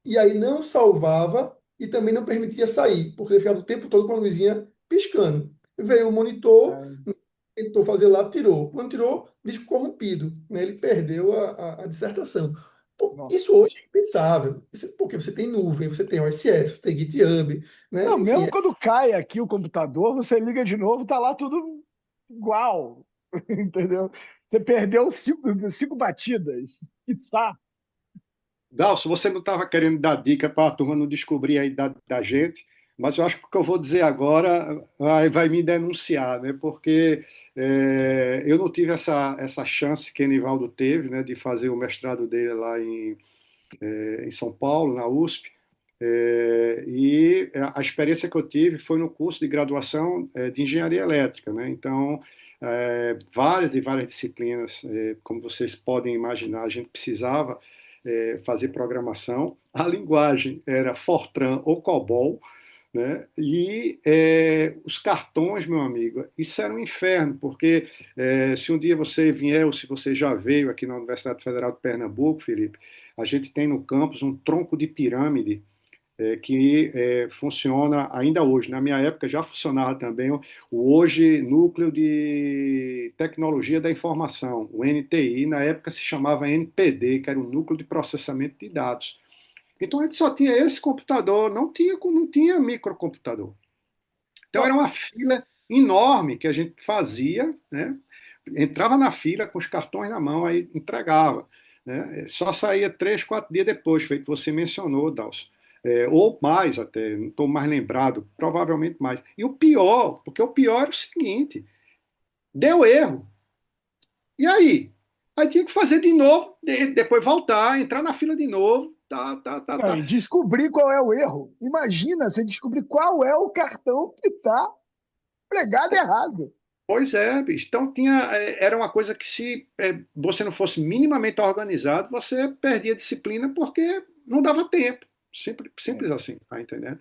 e aí não salvava e também não permitia sair, porque ele ficava o tempo todo com a luzinha piscando. Veio o monitor, É, tentou fazer lá, tirou. Quando tirou, disco corrompido, né? Ele perdeu a dissertação. Pô, nossa. isso hoje é impensável. Porque você tem nuvem, você tem OSF, você tem GitHub, né? Não, Enfim, mesmo quando cai aqui o computador, você liga de novo, tá lá tudo igual, entendeu? Você perdeu cinco batidas. E tá. Dalson, você não estava querendo dar dica para a turma não descobrir a idade da gente, mas eu acho que o que eu vou dizer agora vai me denunciar, né? Porque eu não tive essa chance que Enivaldo teve, né, de fazer o mestrado dele lá em São Paulo, na USP. E a experiência que eu tive foi no curso de graduação de engenharia elétrica, né? Então, várias e várias disciplinas, como vocês podem imaginar, a gente precisava fazer programação. A linguagem era Fortran ou COBOL, né? E os cartões, meu amigo, isso era um inferno, porque se um dia você vier, ou se você já veio aqui na Universidade Federal de Pernambuco, Felipe, a gente tem no campus um tronco de pirâmide que funciona ainda hoje. Na minha época já funcionava também o hoje Núcleo de Tecnologia da Informação, o NTI, na época se chamava NPD, que era o Núcleo de Processamento de Dados. Então a gente só tinha esse computador, não tinha microcomputador. Então era Não, uma fila enorme que a gente fazia, né? Entrava na fila com os cartões na mão, aí entregava. Né? Só saía 3, 4 dias depois, feito você mencionou, Dalson. Ou mais até, não estou mais lembrado, provavelmente mais. E o pior, porque o pior era o seguinte: deu erro. E aí? Aí tinha que fazer de novo, depois voltar, entrar na fila de novo, tá, tá, tá, não, tá. e descobrir qual é o erro. Imagina você descobrir qual é o cartão que está pregado errado. Pois é, bicho. Então era uma coisa que se você não fosse minimamente organizado, você perdia a disciplina porque não dava tempo. Simples, É. simples assim, tá entendendo?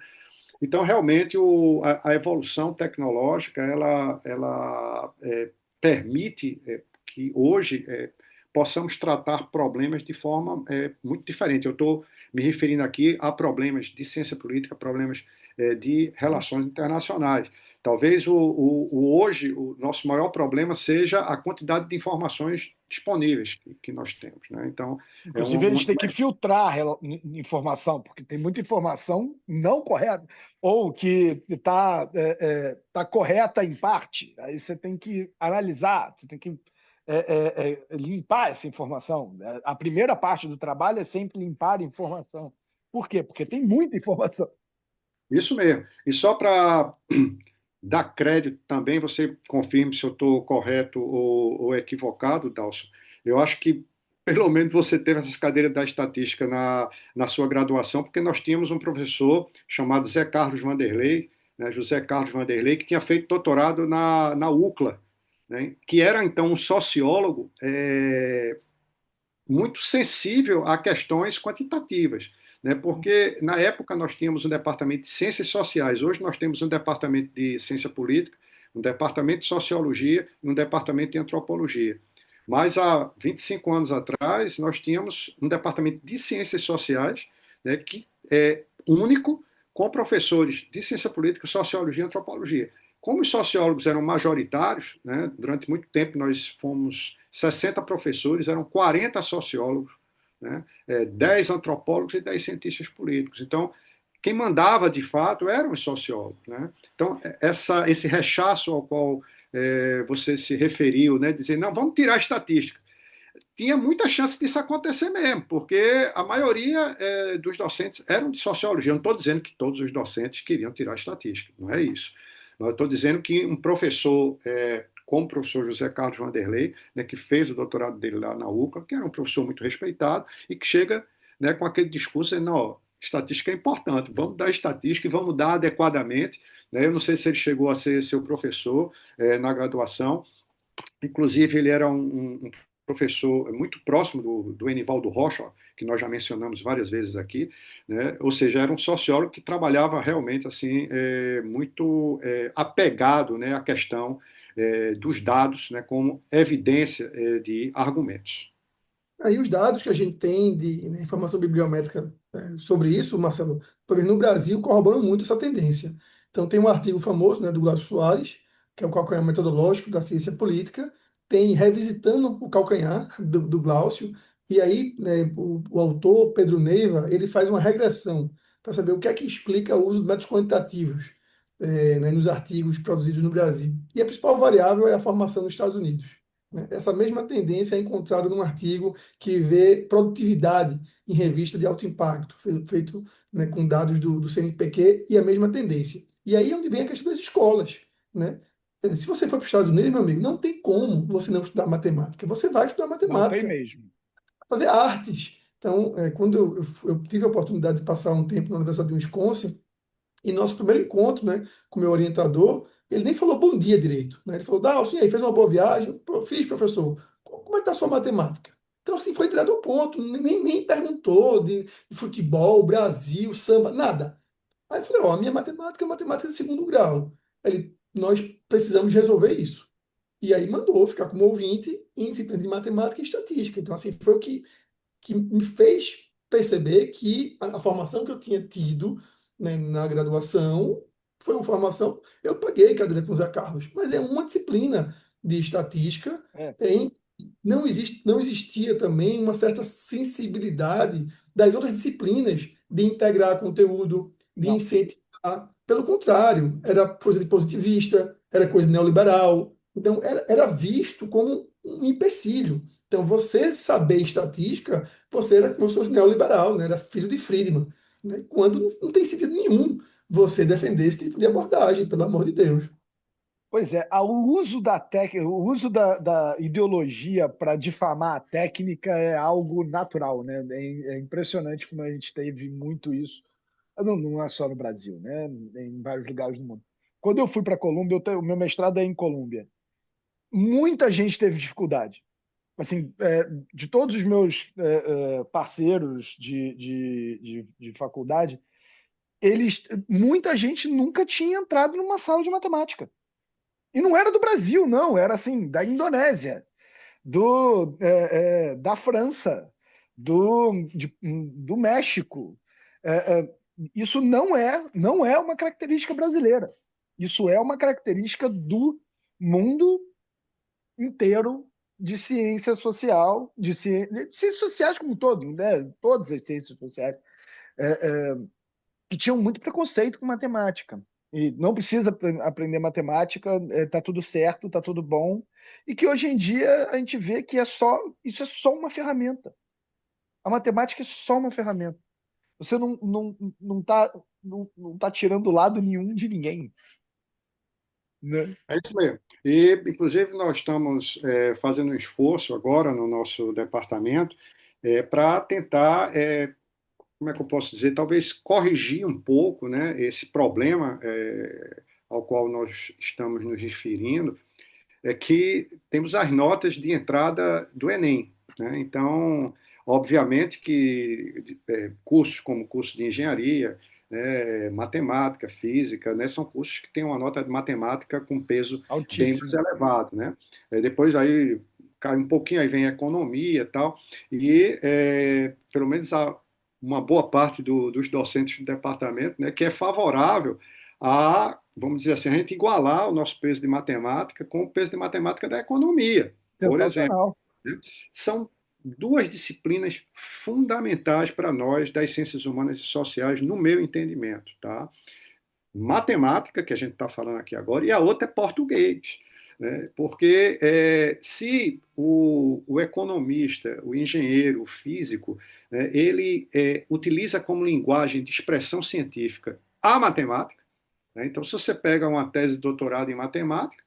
Então, realmente, a evolução tecnológica, ela permite que hoje possamos tratar problemas de forma muito diferente. Eu estou me referindo aqui a problemas de ciência política, problemas de relações internacionais. Talvez hoje o nosso maior problema seja a quantidade de informações disponíveis que nós temos. Né? Então, é Inclusive, a gente tem que filtrar informação, porque tem muita informação não correta, ou que está tá correta em parte. Aí você tem que analisar, você tem que limpar essa informação. A primeira parte do trabalho é sempre limpar a informação. Por quê? Porque tem muita informação. isso mesmo. E só para dar crédito também, você confirme se eu estou correto ou equivocado, Dalson. Eu acho que pelo menos você teve essas cadeiras da estatística na sua graduação, porque nós tínhamos um professor chamado Zé Carlos Vanderlei, né, José Carlos Vanderlei, que tinha feito doutorado na UCLA, né, que era então um sociólogo muito sensível a questões quantitativas, né? Porque na época nós tínhamos um departamento de ciências sociais, hoje nós temos um departamento de ciência política, um departamento de sociologia e um departamento de antropologia. Mas há 25 anos atrás nós tínhamos um departamento de ciências sociais, né, que é único, com professores de ciência política, sociologia e antropologia. Como os sociólogos eram majoritários, né, durante muito tempo nós fomos 60 professores, eram 40 sociólogos, né, 10 antropólogos e 10 cientistas políticos. Então, quem mandava de fato eram os sociólogos. Né? Então, esse rechaço ao qual você se referiu, né, dizer, não, vamos tirar a estatística. Tinha muita chance disso acontecer mesmo, porque a maioria dos docentes eram de sociologia. Eu não estou dizendo que todos os docentes queriam tirar a estatística, não é isso. Eu estou dizendo que um professor, como o professor José Carlos Vanderlei, né, que fez o doutorado dele lá na UCLA, que era um professor muito respeitado, e que chega, né, com aquele discurso, dizendo, não, estatística é importante, vamos dar estatística e vamos dar adequadamente. Né? Eu não sei se ele chegou a ser seu professor na graduação, inclusive ele era um professor muito próximo do Enivaldo Rocha, que nós já mencionamos várias vezes aqui, né? Ou seja, era um sociólogo que trabalhava realmente assim muito apegado, né, à questão dos dados, né, como evidência de argumentos. Aí os dados que a gente tem de, né, informação bibliométrica sobre isso, Marcelo, pelo menos no Brasil, corroboram muito essa tendência. Então tem um artigo famoso, né, do Glaucio Soares, que é o calcanhar metodológico da ciência política, tem Revisitando o Calcanhar, do Glaucio, e aí, né, o autor, Pedro Neiva, ele faz uma regressão para saber o que é que explica o uso de métodos quantitativos, né, nos artigos produzidos no Brasil. E a principal variável é a formação nos Estados Unidos, né? Essa mesma tendência é encontrada num artigo que vê produtividade em revista de alto impacto, feito, né, com dados do CNPq, e a mesma tendência. E aí é onde vem a questão das escolas, né? Se você for para os Estados Unidos, meu amigo, não tem como você não estudar matemática. Você vai estudar Não tem matemática, mesmo. fazer artes. Então, quando eu tive a oportunidade de passar um tempo na Universidade de Wisconsin, e nosso primeiro encontro, né, com o meu orientador, ele nem falou bom dia direito, né? Ele falou, Dalson, e aí, fez uma boa viagem? Fiz, professor. Como é que está a sua matemática? Então, assim, foi direto ao ponto, nem perguntou de futebol, Brasil, samba, nada. Aí eu falei, ó, a minha matemática é matemática de segundo grau. Ele, nós precisamos resolver isso. E aí mandou ficar como ouvinte em disciplina de matemática e estatística. Então, assim, foi o que me fez perceber que a formação que eu tinha tido, né, na graduação foi uma formação. Eu paguei cadeira com o Zé Carlos, mas é uma disciplina de estatística É. em não existia também uma certa sensibilidade das outras disciplinas de integrar conteúdo, de Não. incentivar. Pelo contrário, era coisa de positivista, era coisa de neoliberal. Então, era visto como um empecilho. Então, você saber estatística, você era como se fosse neoliberal, né? Era filho de Friedman, né? Quando não tem sentido nenhum você defender esse tipo de abordagem, pelo amor de Deus. Pois é, o uso da técnica, o uso da ideologia para difamar a técnica é algo natural, né? É impressionante como a gente teve muito isso. Não é só no Brasil, né? Em vários lugares do mundo. Quando eu fui para a Colômbia, o meu mestrado é em Colômbia. Muita gente teve dificuldade. Assim, de todos os meus parceiros de faculdade, muita gente nunca tinha entrado numa sala de matemática. E não era do Brasil, não, era assim, da Indonésia, da França, do México. Isso não é uma característica brasileira. Isso é uma característica do mundo inteiro de ciência social, de ciências sociais como um todo, né? Todas as ciências sociais, que tinham muito preconceito com matemática. E não precisa aprender matemática, tá tudo certo, tá tudo bom. E que hoje em dia a gente vê que isso é só uma ferramenta. A matemática é só uma ferramenta. Você não tá tirando lado nenhum de ninguém, né? É isso mesmo. E, inclusive, nós estamos fazendo um esforço agora no nosso departamento para tentar, como é que eu posso dizer, talvez corrigir um pouco, né, esse problema ao qual nós estamos nos referindo, é que temos as notas de entrada do Enem, né? Então, obviamente que cursos como curso de engenharia, né, matemática, física, né, são cursos que têm uma nota de matemática com peso bem mais Altíssimo. elevado, né? Depois aí cai um pouquinho, aí vem a economia e tal, e pelo menos uma boa parte dos docentes do departamento, né, que é favorável a, vamos dizer assim, a gente igualar o nosso peso de matemática com o peso de matemática da economia, por exemplo, Sensacional. né? São duas disciplinas fundamentais para nós das ciências humanas e sociais, no meu entendimento, tá? Matemática, que a gente está falando aqui agora, e a outra é português. Né? Porque se o economista, o engenheiro, o físico, né, ele utiliza como linguagem de expressão científica a matemática, né? Então, se você pega uma tese de doutorado em matemática,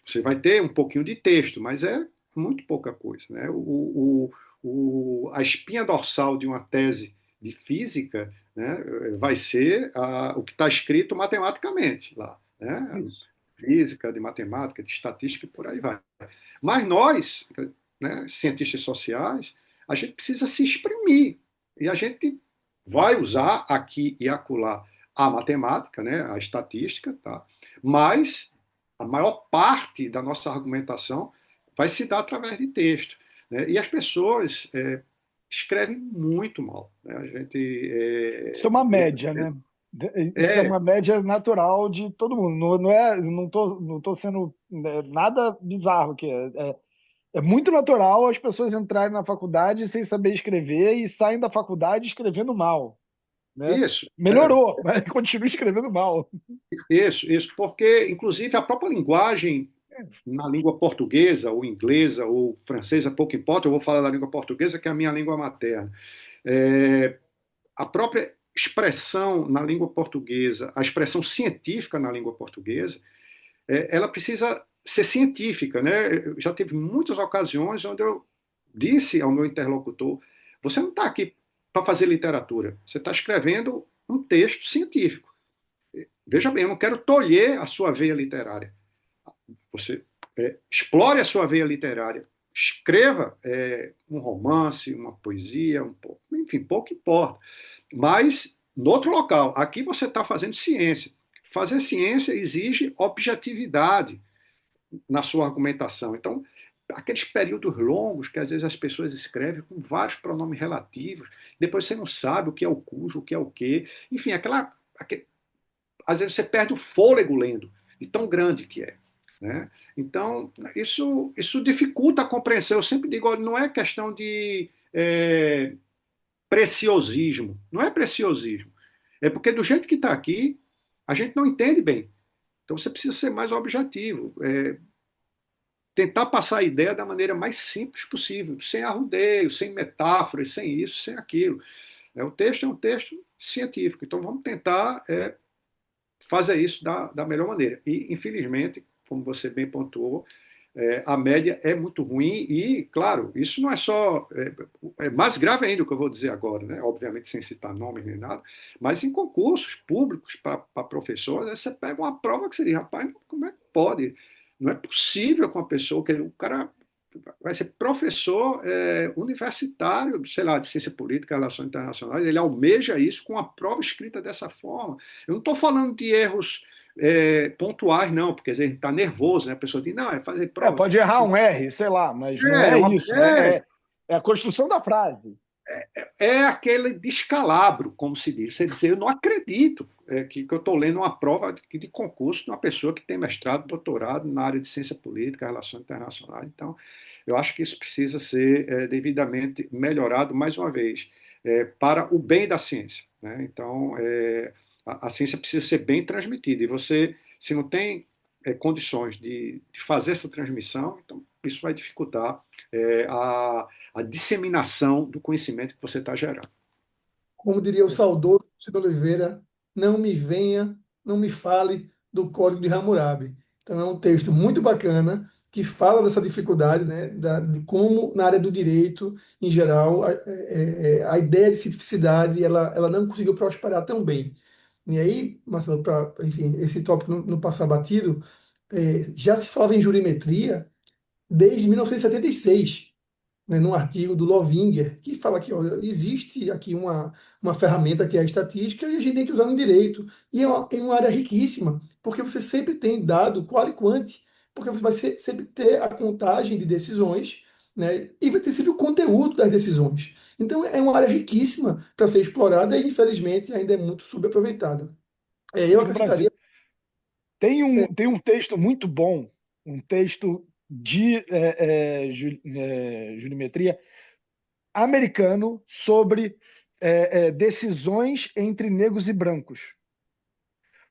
você vai ter um pouquinho de texto, mas é muito pouca coisa. Né? A espinha dorsal de uma tese de física, né, vai ser o que está escrito matematicamente lá. Né? Isso. Física, de matemática, de estatística e por aí vai. Mas nós, né, cientistas sociais, a gente precisa se exprimir. E a gente vai usar aqui e acolá a matemática, né, a estatística, tá? Mas a maior parte da nossa argumentação vai se dar através de texto. Né? E as pessoas escrevem muito mal. Né? A gente. Isso é uma média, né? Isso é É uma média natural de todo mundo. Não tô sendo nada bizarro aqui. É muito natural as pessoas entrarem na faculdade sem saber escrever e saem da faculdade escrevendo mal, né? isso. Melhorou, mas continua escrevendo mal. Isso, porque, inclusive, a própria linguagem na língua portuguesa, ou inglesa, ou francesa, pouco importa, eu vou falar da língua portuguesa, que é a minha língua materna. É, a própria expressão na língua portuguesa, a expressão científica na língua portuguesa, ela precisa ser científica, né? Eu já tive muitas ocasiões onde eu disse ao meu interlocutor: você não está aqui para fazer literatura, você está escrevendo um texto científico. Veja bem, eu não quero tolher a sua veia literária. Você explore a sua veia literária, escreva um romance, uma poesia, enfim, pouco importa. Mas, no outro local, aqui você está fazendo ciência. Fazer ciência exige objetividade na sua argumentação. Então, aqueles períodos longos que às vezes as pessoas escrevem com vários pronomes relativos, depois você não sabe o que é o cujo, o que é o quê. Enfim, às vezes você perde o fôlego lendo, de tão grande que é. Né? Então, isso dificulta a compreensão. Eu sempre digo, olha, não é questão de preciosismo. Não é preciosismo. É porque do jeito que está aqui, a gente não entende bem. Então você precisa ser mais objetivo. Tentar passar a ideia da maneira mais simples possível, sem arrudeio, sem metáforas, sem isso, sem aquilo. O texto é um texto científico, então vamos tentar fazer isso da melhor maneira. E, infelizmente, como você bem pontuou, a média é muito ruim e, claro, isso não é só... É mais grave ainda o que eu vou dizer agora, né? Obviamente sem citar nomes nem nada, mas em concursos públicos para professores, você pega uma prova que você diz, rapaz, como é que pode? Não é possível com a pessoa, que o cara vai ser professor universitário, sei lá, de ciência política, relações internacionais, ele almeja isso com a prova escrita dessa forma. Eu não estou falando de erros pontuais, não, porque às vezes a gente está nervoso, né? A pessoa diz, não, é fazer prova. Pode errar um R, sei lá, mas não É, é uma, isso. é, É a construção da frase. é aquele descalabro, como se diz. Você dizer, eu não acredito que eu estou lendo uma prova de concurso de uma pessoa que tem mestrado, doutorado na área de ciência política, relações internacionais. Então, eu acho que isso precisa ser devidamente melhorado, mais uma vez, para o bem da ciência. Né? Então, a ciência precisa ser bem transmitida. E você, se não tem condições de fazer essa transmissão, então isso vai dificultar a disseminação do conhecimento que você está gerando. Como diria o saudoso Ciro Oliveira, não me venha, não me fale do Código de Hammurabi. Então é um texto muito bacana que fala dessa dificuldade, né, de como na área do direito, em geral, a ideia de cientificidade ela não conseguiu prosperar tão bem. E aí, Marcelo, para, enfim, esse tópico não passar batido, já se falava em jurimetria desde 1976, né, num artigo do Lovinger, que fala que ó, existe aqui uma ferramenta que é a estatística e a gente tem que usar no direito. E é uma área riquíssima, porque você sempre tem dado qual e quant, porque você vai sempre ter a contagem de decisões, né, e vai ter sempre o conteúdo das decisões. Então é uma área riquíssima para ser explorada e, infelizmente, ainda é muito subaproveitada. Eu Aqui no Brasil. acrescentaria. Tem um texto muito bom, um texto de jurimetria americano sobre decisões entre negros e brancos.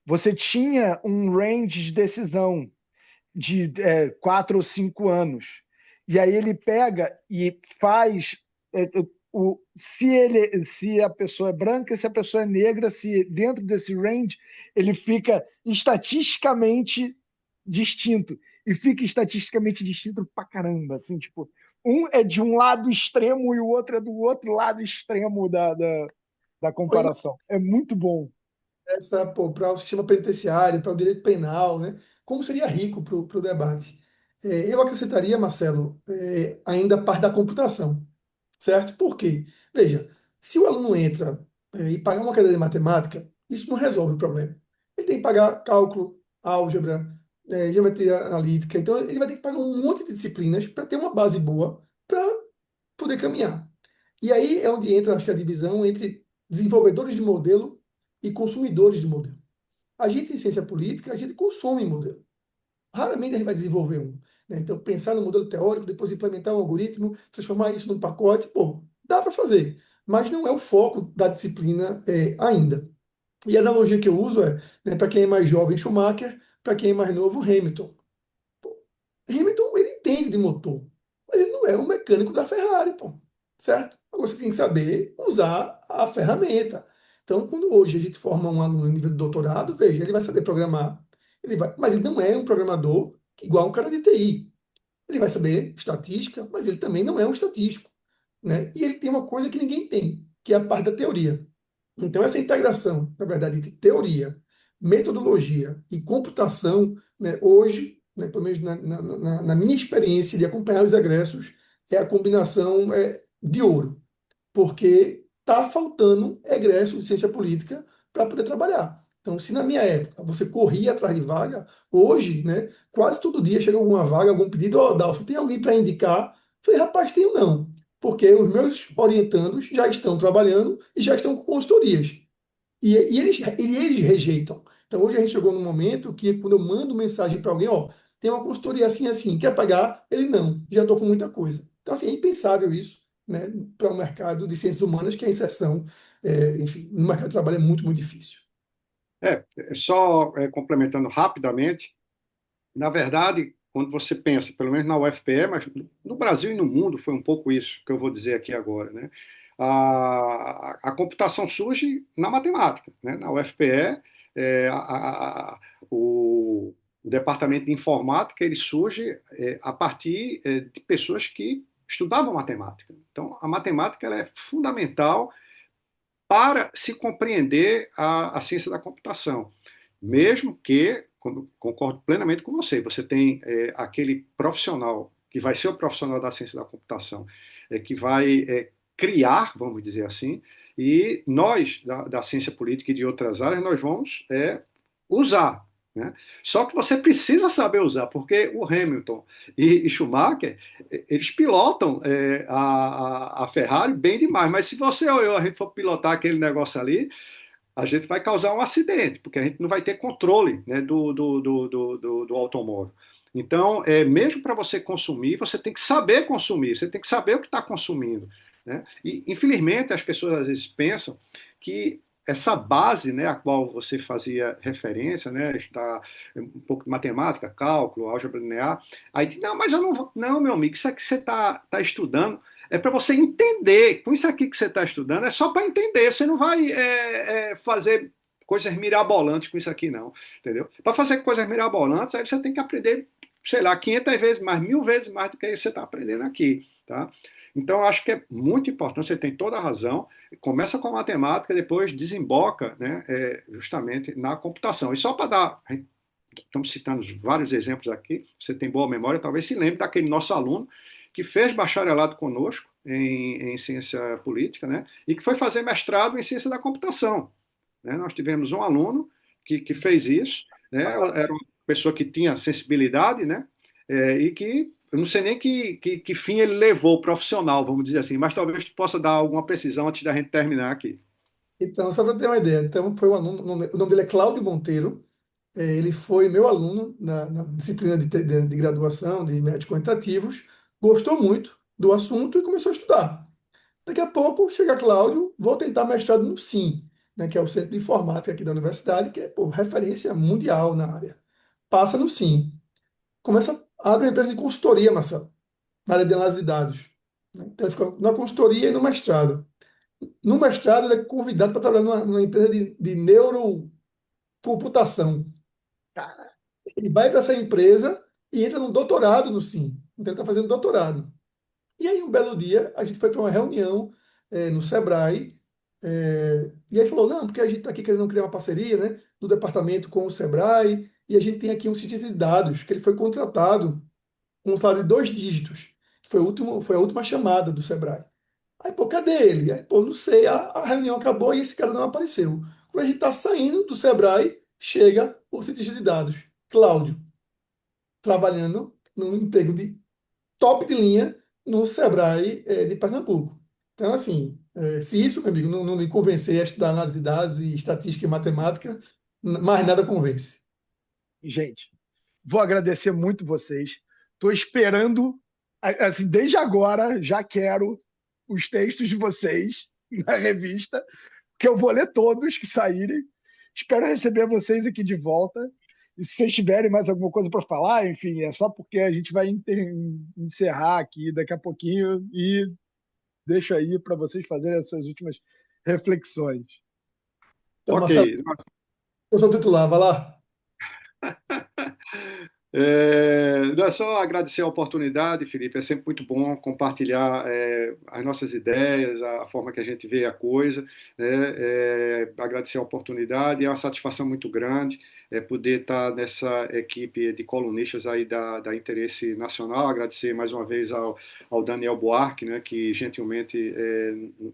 Você tinha um range de decisão de 4 ou 5 anos. E aí ele pega e faz se a pessoa é branca, se a pessoa é negra, se dentro desse range ele fica estatisticamente distinto. E fica estatisticamente distinto pra caramba. Assim, tipo, um é de um lado extremo e o outro é do outro lado extremo da comparação. É muito bom. Essa, para o sistema penitenciário, para o direito penal, né? Como seria rico para o debate. Eu acrescentaria, Marcelo, ainda a parte da computação, certo? Por quê? Veja, se o aluno entra e paga uma cadeira de matemática, isso não resolve o problema. Ele tem que pagar cálculo, álgebra, geometria analítica, então ele vai ter que pagar um monte de disciplinas para ter uma base boa para poder caminhar. E aí é onde entra, acho que a divisão entre desenvolvedores de modelo e consumidores de modelo. A gente, em ciência política, a gente consome modelo. Raramente a gente vai desenvolver um. Né? Então, pensar no modelo teórico, depois implementar um algoritmo, transformar isso num pacote, pô, dá para fazer. Mas não é o foco da disciplina ainda. E a analogia que eu uso é, né, para quem é mais jovem, Schumacher, para quem é mais novo, Hamilton. Hamilton, ele entende de motor, mas ele não é um mecânico da Ferrari, pô, certo? Agora você tem que saber usar a ferramenta. Então, quando hoje a gente forma um aluno em nível de doutorado, veja, ele vai saber programar, mas ele não é um programador igual um cara de TI. Ele vai saber estatística, mas ele também não é um estatístico, né? E ele tem uma coisa que ninguém tem, que é a parte da teoria. Então, essa integração, na verdade, de teoria, metodologia e computação, né, hoje, né, pelo menos na minha experiência de acompanhar os egressos, é a combinação de ouro, porque está faltando egresso de ciência política para poder trabalhar. Então, se na minha época você corria atrás de vaga, hoje, né, quase todo dia chega alguma vaga, algum pedido, ó, Dalfo, tem alguém para indicar? Eu falei, rapaz, tenho não, porque os meus orientandos já estão trabalhando e já estão com consultorias. E eles rejeitam. Então, hoje a gente chegou num momento que, quando eu mando mensagem para alguém, ó, tem uma consultoria assim, assim, quer pagar? Ele não, já estou com muita coisa. Então, assim, é impensável isso, né, para o mercado de ciências humanas, que a inserção, enfim, no mercado de trabalho é muito, muito difícil. Só complementando rapidamente, na verdade, quando você pensa, pelo menos na UFPE, mas no Brasil e no mundo foi um pouco isso que eu vou dizer aqui agora, né? A computação surge na matemática, né? Na UFPE, é, o departamento de informática ele surge a partir de pessoas que estudavam matemática. Então, a matemática ela é fundamental para se compreender a ciência da computação. Mesmo que, concordo plenamente com você, você tem aquele profissional que vai ser o profissional da ciência da computação, que vai criar, vamos dizer assim, e nós, da ciência política e de outras áreas, nós vamos usar. Né? Só que você precisa saber usar, porque o Hamilton e Schumacher, eles pilotam a Ferrari bem demais, mas se você ou eu a gente for pilotar aquele negócio ali, a gente vai causar um acidente, porque a gente não vai ter controle, né, do automóvel. Então, mesmo para você consumir, você tem que saber consumir, você tem que saber o que está consumindo. Né? E, infelizmente, as pessoas às vezes pensam que essa base, né, a qual você fazia referência, né, está um pouco de matemática, cálculo, álgebra linear, aí diz, não, mas eu não vou. Não, meu amigo, isso aqui você está estudando é para você entender. Com isso aqui que você está estudando, é só para entender. Você não vai fazer coisas mirabolantes com isso aqui, não. Entendeu? Para fazer coisas mirabolantes, aí você tem que aprender, sei lá, 500 vezes mais, 1000 vezes mais do que você está aprendendo aqui. Tá? Então, eu acho que é muito importante, você tem toda a razão. Começa com a matemática, depois desemboca né, justamente na computação. E só para dar. Estamos citando vários exemplos aqui, você tem boa memória, talvez se lembre daquele nosso aluno que fez bacharelado conosco em ciência política, né, e que foi fazer mestrado em ciência da computação. Né? Nós tivemos um aluno que fez isso, né, era uma pessoa que tinha sensibilidade, né, e que eu não sei nem que fim ele levou profissional, vamos dizer assim, mas talvez tu possa dar alguma precisão antes da gente terminar aqui. Então, só para ter uma ideia, então foi um aluno, o nome dele é Cláudio Monteiro. Ele foi meu aluno na disciplina de graduação de métodos quantitativos, gostou muito do assunto e começou a estudar. Daqui a pouco chega Cláudio, vou tentar mestrado no SIM, né, que é o Centro de Informática aqui da universidade, que é pô, referência mundial na área. Passa no SIM, abre uma empresa de consultoria, Marcelo, na área de análise de dados. Então ele fica na consultoria e no mestrado. No mestrado, ele é convidado para trabalhar numa empresa de neurocomputação. Ele vai para essa empresa e entra no doutorado no SIM. Então, ele está fazendo doutorado. E aí, um belo dia, a gente foi para uma reunião no Sebrae, e aí falou, não, porque a gente está aqui querendo criar uma parceria, né, do departamento com o Sebrae, e a gente tem aqui um cientista de dados, que ele foi contratado com um salário de 2 dígitos, que foi a última chamada do Sebrae. Aí, pô, cadê ele? Aí, pô, não sei, a reunião acabou e esse cara não apareceu. Quando a gente está saindo do Sebrae, chega o cientista de dados, Cláudio, trabalhando num emprego de top de linha no Sebrae de Pernambuco. Então, assim, se isso, meu amigo, não me convencer a estudar análise de dados e estatística e matemática, mais nada convence. Gente, vou agradecer muito vocês. Estou esperando, assim, desde agora, já quero os textos de vocês na revista, que eu vou ler todos que saírem. Espero receber vocês aqui de volta. E se vocês tiverem mais alguma coisa para falar, enfim, é só porque a gente vai encerrar aqui daqui a pouquinho e deixo aí para vocês fazerem as suas últimas reflexões. Então, Ok. Marcelo, eu sou titular, vai lá. Não é só agradecer a oportunidade, Felipe. É sempre muito bom compartilhar as nossas ideias, a forma que a gente vê a coisa, né? Agradecer a oportunidade, é uma satisfação muito grande poder estar nessa equipe de colunistas aí da Interesse Nacional. Agradecer mais uma vez ao Daniel Buarque, né, que gentilmente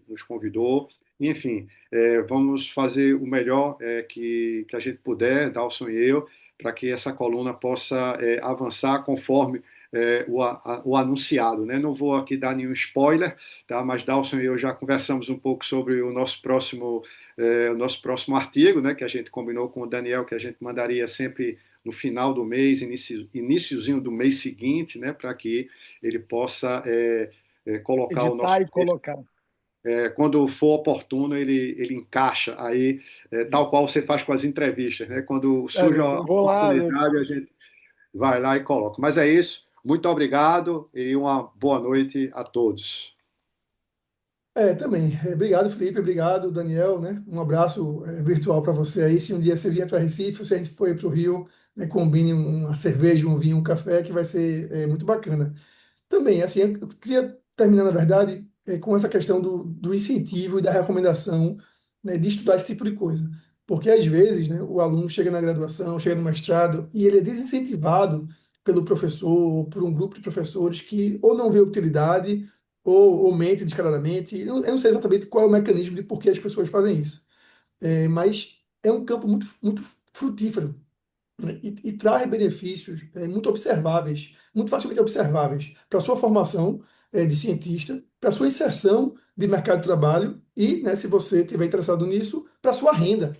nos convidou. Enfim, vamos fazer o melhor que a gente puder, Dalson e eu, para que essa coluna possa avançar conforme o anunciado. Né? Não vou aqui dar nenhum spoiler, tá? Mas Dalson e eu já conversamos um pouco sobre o nosso próximo artigo, né? Que a gente combinou com o Daniel, que a gente mandaria sempre no final do mês, iniciozinho do mês seguinte, né? Para que ele possa colocar o nosso Editar e colocar. quando for oportuno, ele encaixa aí, tal qual você faz com as entrevistas, né? Quando surge a Eu vou lá. oportunidade, a gente vai lá e coloca. Mas é isso. Muito obrigado e uma boa noite a todos. Também. Obrigado, Felipe. Obrigado, Daniel, né? Um abraço virtual para você aí. Se um dia você vier para Recife, ou se a gente for para o Rio, né, combine uma cerveja, um vinho, um café, que vai ser muito bacana. Também, assim, eu queria terminar, na verdade, com essa questão do incentivo e da recomendação, né, de estudar esse tipo de coisa. Porque, às vezes, né, o aluno chega na graduação, chega no mestrado, e ele é desincentivado pelo professor, ou por um grupo de professores que ou não vê utilidade, ou mente descaradamente. Eu não sei exatamente qual é o mecanismo de por que as pessoas fazem isso. Mas é um campo muito frutífero, né, e traz benefícios muito observáveis, muito facilmente observáveis para a sua formação de cientista, para a sua inserção de mercado de trabalho e, né, se você estiver interessado nisso, para a sua renda,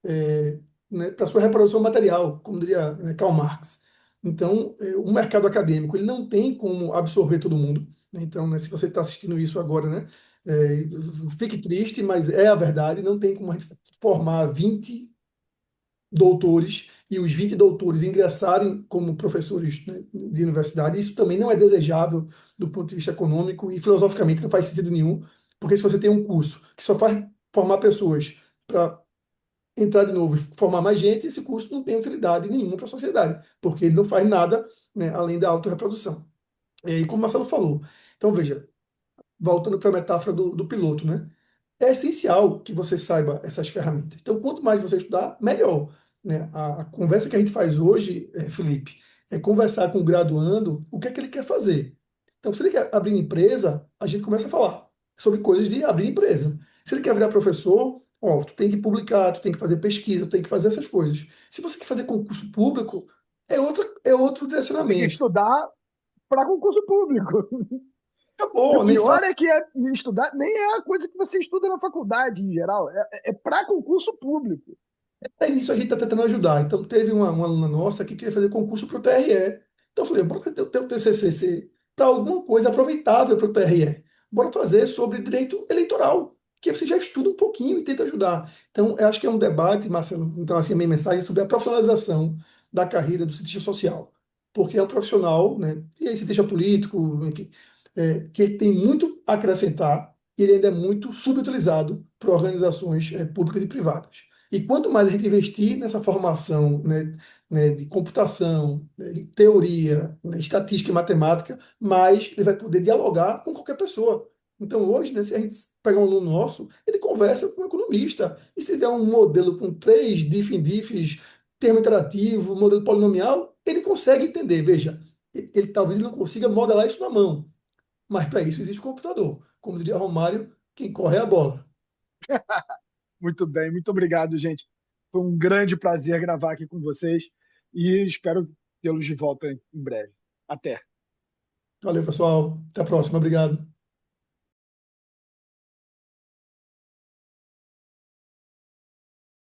é, né, para a sua reprodução material, como diria, né, Karl Marx. Então, o mercado acadêmico ele não tem como absorver todo mundo. Né? Então, né, se você está assistindo isso agora, né, fique triste, mas é a verdade, não tem como a gente formar 20 doutores e os 20 doutores ingressarem como professores, né, de universidade. Isso também não é desejável do ponto de vista econômico e filosoficamente não faz sentido nenhum, porque se você tem um curso que só faz formar pessoas para entrar de novo e formar mais gente, esse curso não tem utilidade nenhuma para a sociedade, porque ele não faz nada, né, além da autorreprodução. E como o Marcelo falou, então veja, voltando para a metáfora do piloto, né? É essencial que você saiba essas ferramentas. Então, quanto mais você estudar, melhor. Né? A conversa que a gente faz hoje, Felipe, é conversar com o graduando o que é que ele quer fazer. Então, se ele quer abrir empresa, a gente começa a falar sobre coisas de abrir empresa. Se ele quer virar professor, ó, tu tem que publicar, tu tem que fazer pesquisa, tu tem que fazer essas coisas. Se você quer fazer concurso público, é outro Tem que direcionamento. estudar para concurso público. E Acabou, o nem pior faz. é que estudar nem é a coisa que você estuda na faculdade, em geral. É para concurso público. É nisso a gente está tentando ajudar. Então, teve uma aluna nossa que queria fazer concurso para o TRE. Então, eu falei, bora fazer o teu TCC para alguma coisa aproveitável para o TRE. Bora fazer sobre direito eleitoral, que você já estuda um pouquinho e tenta ajudar. Então, eu acho que é um debate, Marcelo, então, assim, a minha mensagem é sobre a profissionalização da carreira do cientista social. Porque é um profissional, né, e aí cientista político, enfim, que ele tem muito a acrescentar e ele ainda é muito subutilizado por organizações públicas e privadas. E quanto mais a gente investir nessa formação, né, de computação, né, de teoria, né, estatística e matemática, mais ele vai poder dialogar com qualquer pessoa. Então, hoje, né, se a gente pegar um aluno nosso, ele conversa com um economista. E se tiver um modelo com três diffs, termo interativo, modelo polinomial, ele consegue entender. Veja, talvez ele não consiga modelar isso na mão, mas para isso existe o computador. Como diria Romário, quem corre é a bola. Muito bem, muito obrigado, gente. Foi um grande prazer gravar aqui com vocês e espero tê-los de volta em breve. Até. Valeu, pessoal. Até a próxima. Obrigado.